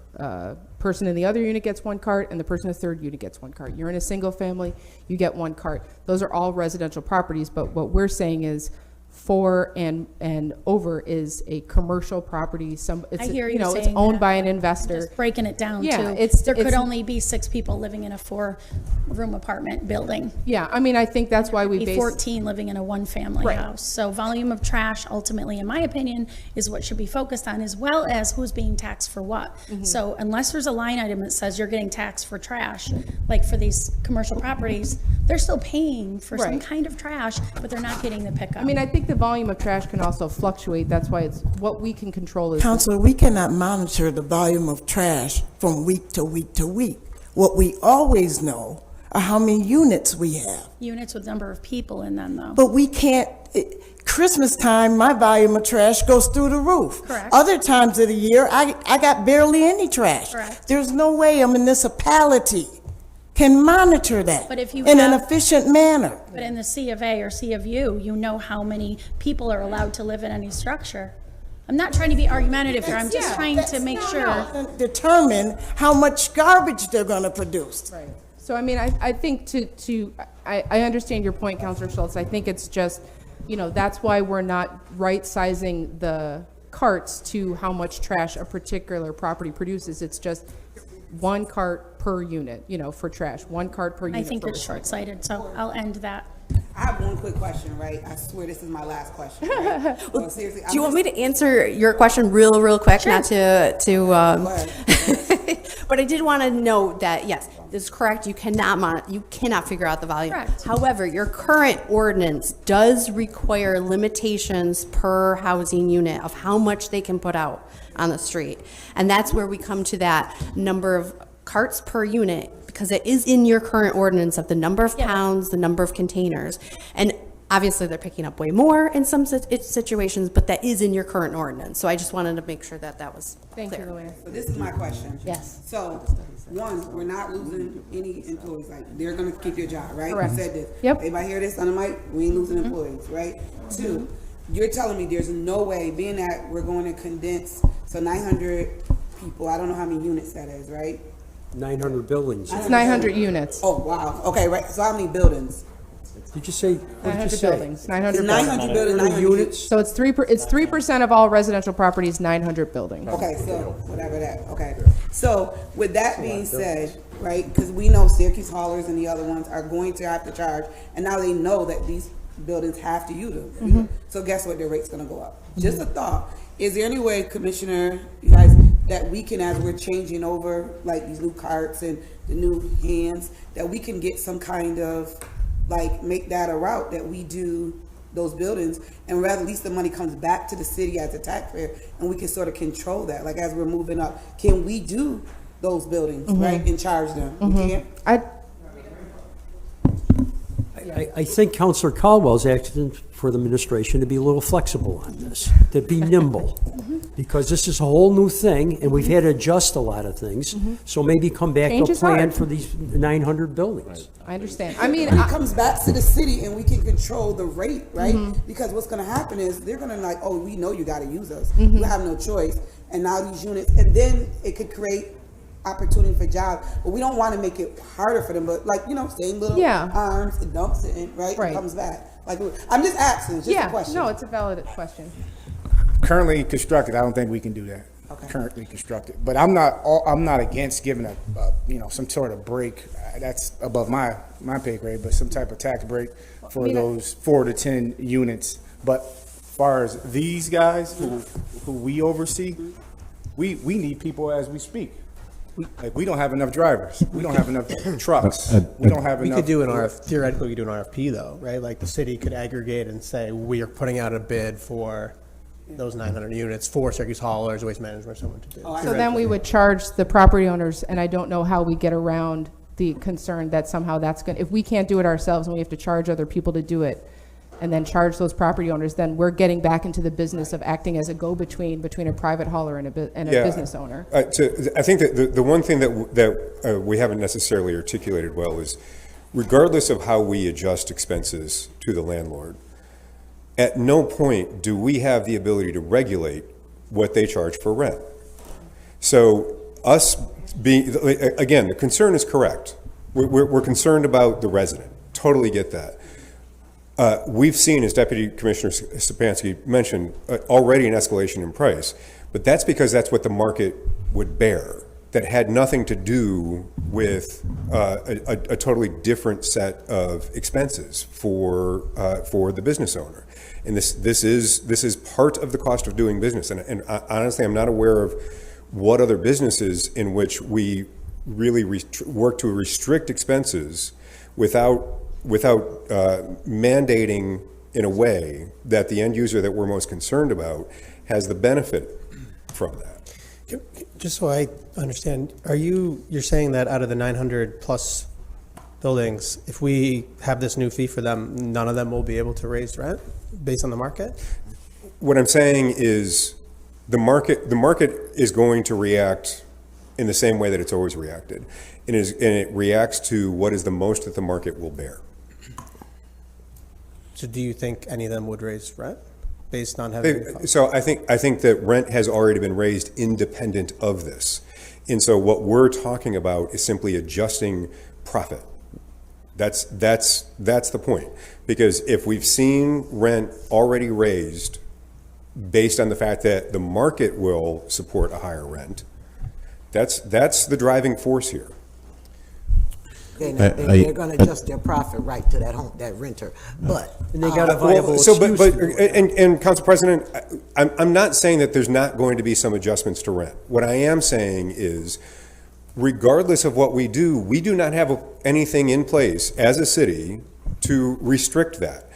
person in the other unit gets one card, and the person in the third unit gets one card. You're in a single family, you get one card. Those are all residential properties, but what we're saying is 4 and over is a commercial property. I hear you it's saying owned that. by an investor. Just breaking it down Yeah, too. There could only be 6 people living in a 4-room apartment building. Yeah, I mean, I think that's why we Be base 14 living in a 1-family Right. house. So volume of trash, ultimately, in my opinion, is what should be focused on, as well as who's being taxed for what. Mm-hmm. So unless there's a line item that says you're getting taxed for trash, like for these commercial properties, they're still paying for some Right. kind of trash, but they're not getting the pickup. I mean, I think the volume of trash can also fluctuate. That's why it's what we can control is. Counselor, we cannot monitor the volume of trash from week to week to week. What we always know are how many units we have. Units with number of people in them, though. But we can't, Christmas time, my volume of trash goes through the roof. Correct. Other times of the year, I got barely any trash. Correct. There's no way a municipality can monitor that But if you in an have- efficient manner. But in the C of A or C of U, you know how many people are allowed to live in any structure. I'm not trying to be argumentative here, I'm just trying to make sure. Determine how much garbage they're gonna produce. Right. So, I mean, I think I understand your point, Councilor Schultz. I think it's just, that's why we're not right-sizing the carts to how much trash a particular property produces. It's just one cart per unit, for trash, one cart per unit. I think for it's short-sighted, so I'll end that. I have one quick question, right? I swear this is my last question. Right? Well, seriously, Do you want me to answer your question real quick? Not but I did want to note that, yes, this is correct. You cannot figure out the volume. Correct. However, your current ordinance does require limitations per housing unit of how much they can put out on the street. And that's where we come to that number of carts per unit, because it is in your current ordinance of the number of pounds, the number of containers. And obviously, they're picking up way more in some situations, but that is in your current ordinance. So I just wanted to make sure that was Thank clear. you, Luann. So this is my question. Yes. So, one, we're not losing any employees. Like, they're gonna keep your job, right? Correct. You said this. Yep. Everybody hear this on the mic? We ain't losing employees, right? 2, you're telling me there's no way, being that we're going to condense, so 900 people, I don't know how many units that is, right? 900 buildings. It's 900 units. Oh, wow. Okay, right. So how many buildings? Did you say? What did you 900 say? buildings. 900 900 buildings, 900 units. So it's 3% of all residential properties, 900 buildings. Okay, so whatever that, okay. So with that being said, right, because we know Syracuse haulers and the other ones are going to have to charge, and now they know that these buildings have to use them. So guess what, their rate's gonna go up. Just a thought. Is there any way, Commissioner, you guys, that we can, as we're changing over, like these new carts and the new hands, that we can get some kind of, like, make that a route that we do those buildings, and rather at least the money comes back to the city as a taxpayer, and we can sort of control that, like as we're moving up. Can we do those buildings, right, and charge them? We can't? I think Councilor Caldwell's asking for the administration to be a little flexible on this, to be nimble, because this is a whole new thing, and we've had to adjust a lot of things. So maybe come back Change to a is plan hard. for these 900 buildings. I understand. I mean, It comes back to the city, and we can control the rate, right? Because what's going to happen is they're going to like, oh, we know you got to use us. You have no choice. And now these units, and then it could create opportunity for jobs, but we don't want to make it harder for them. But like, same little arms, it dumps it in, right? It comes back. Like, I'm just asking, it's just a question. No, it's a valid question. Currently constructed, I don't think we can do that. Okay. Currently constructed, but I'm not against giving some sort of break. That's above my pay grade, but some type of tax break for those 4 to 10 units. But as far as these guys who we oversee, we need people as we speak. We don't have enough drivers. We don't have enough trucks. We don't have enough. We could do theoretically, we could do an RFP though, right? Like the city could aggregate and say, we are putting out a bid for those 900 units for Syracuse haulers, waste management, someone to do. So then we would charge the property owners, and I don't know how we get around the concern that somehow that's going to, if we can't do it ourselves and we have to charge other people to do it, and then charge those property owners, then we're getting back into the business of acting as a go-between between a private hauler and a business owner. So I think that the one thing that we haven't necessarily articulated well is, regardless of how we adjust expenses to the landlord, at no point do we have the ability to regulate what they charge for rent. So us being, again, the concern is correct. We're concerned about the resident. Totally get that. We've seen, as Deputy Commissioner Stepanski mentioned, already an escalation in price, but that's because that's what the market would bear. That had nothing to do with a totally different set of expenses for the business owner. And this is part of the cost of doing business. And honestly, I'm not aware of what other businesses in which we really work to restrict expenses without mandating in a way that the end user that we're most concerned about has the benefit from that. Just so I understand, you're saying that out of the 900 plus buildings, if we have this new fee for them, none of them will be able to raise rent based on the market? What I'm saying is the market is going to react in the same way that it's always reacted. And it reacts to what is the most that the market will bear. So do you think any of them would raise rent based on having? So I think that rent has already been raised independent of this. And so what we're talking about is simply adjusting profit. That's the point. Because if we've seen rent already raised based on the fact that the market will support a higher rent, that's the driving force here. They're going to adjust their profit right to that renter, but and they got a viable excuse. And Council President, I'm not saying that there's not going to be some adjustments to rent. What I am saying is, regardless of what we do not have anything in place as a city to restrict that.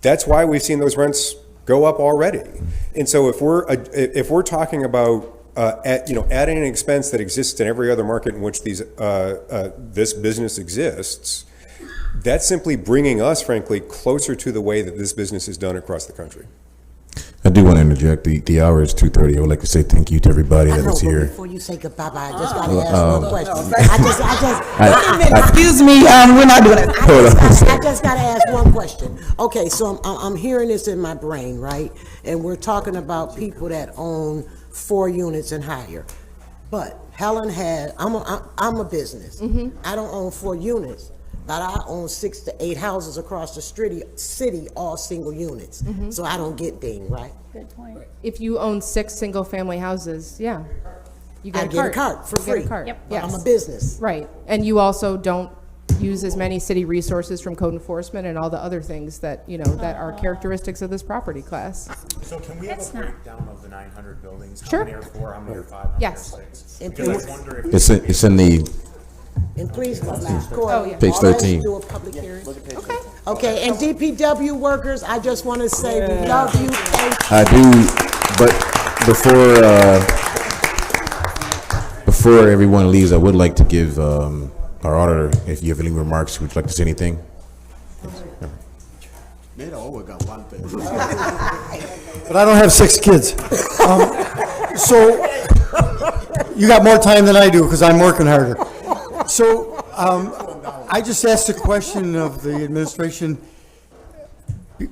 That's why we've seen those rents go up already. And so if we're talking about adding an expense that exists in every other market in which this business exists, that's simply bringing us, frankly, closer to the way that this business is done across the country. I do want to interject. The hour is 2:30. I would like to say thank you to everybody that was here. Before you say goodbye, I just got to ask one question. Excuse me, we're not doing it. I just got to ask one question. Okay, so I'm hearing this in my brain, right? And we're talking about people that own 4 units and higher. But Helen I'm a business. I don't own 4 units, but I own 6 to 8 houses across the city, all single units. So I don't get dinged, right? Good point. If you own 6 single-family houses, yeah, you get I get a cart for free. Yep. But I'm a business. Right, and you also don't use as many city resources from code enforcement and all the other things that, that are characteristics of this property class. So can we have a breakdown of the 900 buildings? How Sure. many are 4, how many are 5, how many are Yes. 6? And Because I wonder if It's in the And please, yeah. Page 13. Do a public hearing. Okay, and DPW workers, I just want to say we love you. Thank you. I do, but before everyone leaves, I would like to give our auditor, if you have any remarks, would you like to say anything? They always got one thing. But I don't have 6 kids. So you got more time than I do because I'm working harder. So I just asked a question of the administration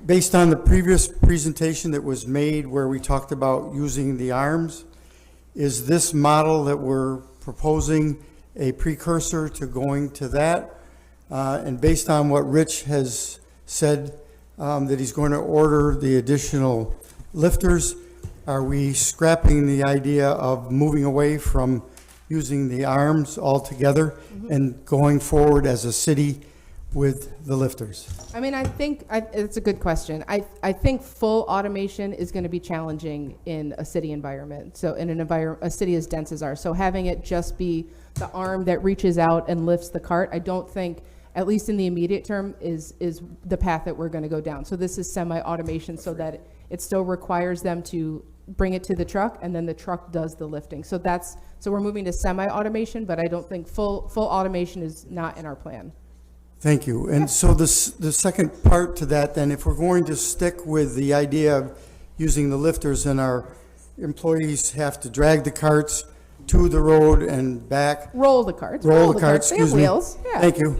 based on the previous presentation that was made where we talked about using the arms. Is this model that we're proposing a precursor to going to that? And based on what Rich has said, that he's going to order the additional lifters, are we scrapping the idea of moving away from using the arms altogether and going forward as a city with the lifters? I mean, I think it's a good question. I think full automation is going to be challenging in a city environment. So in a city as dense as ours. So having it just be the arm that reaches out and lifts the cart, I don't think, at least in the immediate term, is the path that we're going to go down. So this is semi-automation so that it still requires them to bring it to the truck and then the truck does the lifting. So we're moving to semi-automation, but I don't think full automation is not in our plan. Thank you. And so the second part to that, then, if we're going to stick with the idea of using the lifters and our employees have to drag the carts to the road and back. Roll the carts. Roll the carts, They have excuse me. wheels. Yeah. Thank you.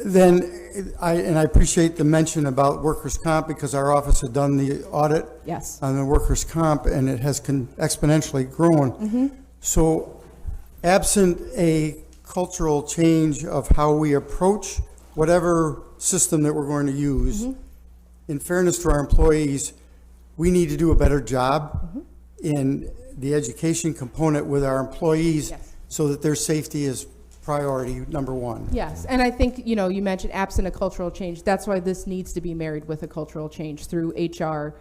Then I appreciate the mention about workers' comp because our office had done the audit Yes. on the workers' comp and it has exponentially grown. Mm-hmm. So absent a cultural change of how we approach whatever system that we're going to use, in fairness to our employees, we need to do a better job in the education component with our employees so that their safety is priority number one. Yes, and I think, you know, you mentioned absent a cultural change. That's why this needs to be married with a cultural change through HR,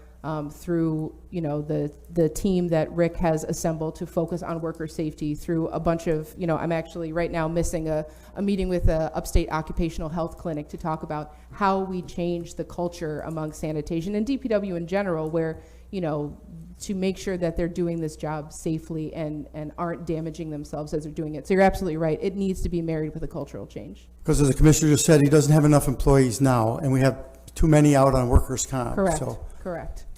through, you know, the team that Rick has assembled to focus on worker safety, through a bunch of, you know, I'm actually right now missing a meeting with a upstate occupational health clinic to talk about how we change the culture among sanitation and DPW in general, where, you know, to make sure that they're doing this job safely and aren't damaging themselves as they're doing it. So you're absolutely right. It needs to be married with a cultural change. Because as the commissioner just said, he doesn't have enough employees now, and we have too many out on workers' comp. Correct. So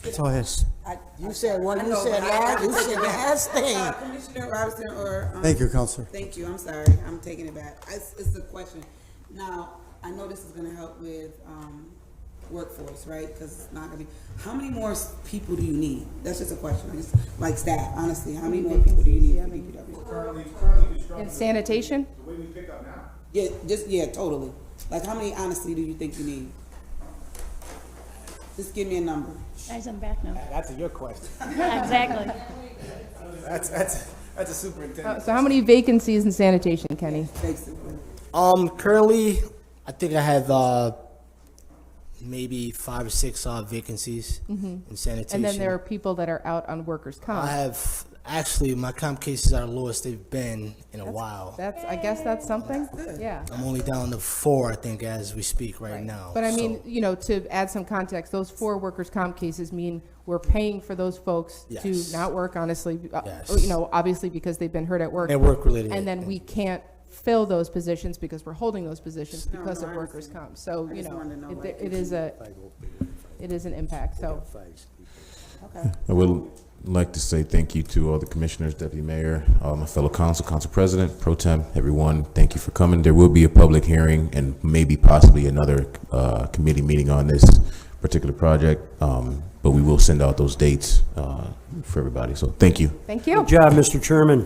That's that's all I have. You said one, you said last, you said last thing. Commissioner Robinson or. Thank you, Counselor. Thank you, I'm sorry, I'm taking it back. It's a question. Now, I know this is gonna help with, workforce, right? Because it's not gonna be, how many more people do you need? That's just a question, just like staff, honestly, how many more people do you need for DPW? In sanitation? The way we pick up now. Yeah, totally. Like, how many, honestly, do you think you need? Just give me a number. Guys, I'm back now. That's a your question. Yeah, exactly. That's a superintendent. So how many vacancies in sanitation, Kenny? Currently, I think I have maybe 5 or 6 vacancies in sanitation. And then there are people that are out on workers' comp. I have, actually, my comp cases are the lowest they've been in a while. I guess that's something. Yeah. I'm only down to 4, I think, as we speak right now. But I mean, you know, to add some context, those 4 workers' comp cases mean we're paying for those folks to not work, honestly, you know, obviously because they've been hurt at work. And work-related. And then we can't fill those positions because we're holding those positions because of workers' comp. So, you know, it is an impact, so. Okay. I would like to say thank you to all the commissioners, deputy mayor, my fellow council president, pro tem, everyone. Thank you for coming. There will be a public hearing and maybe possibly another committee meeting on this particular project, but we will send out those dates for everybody. So thank you. Thank you. Good job, Mr. Chairman.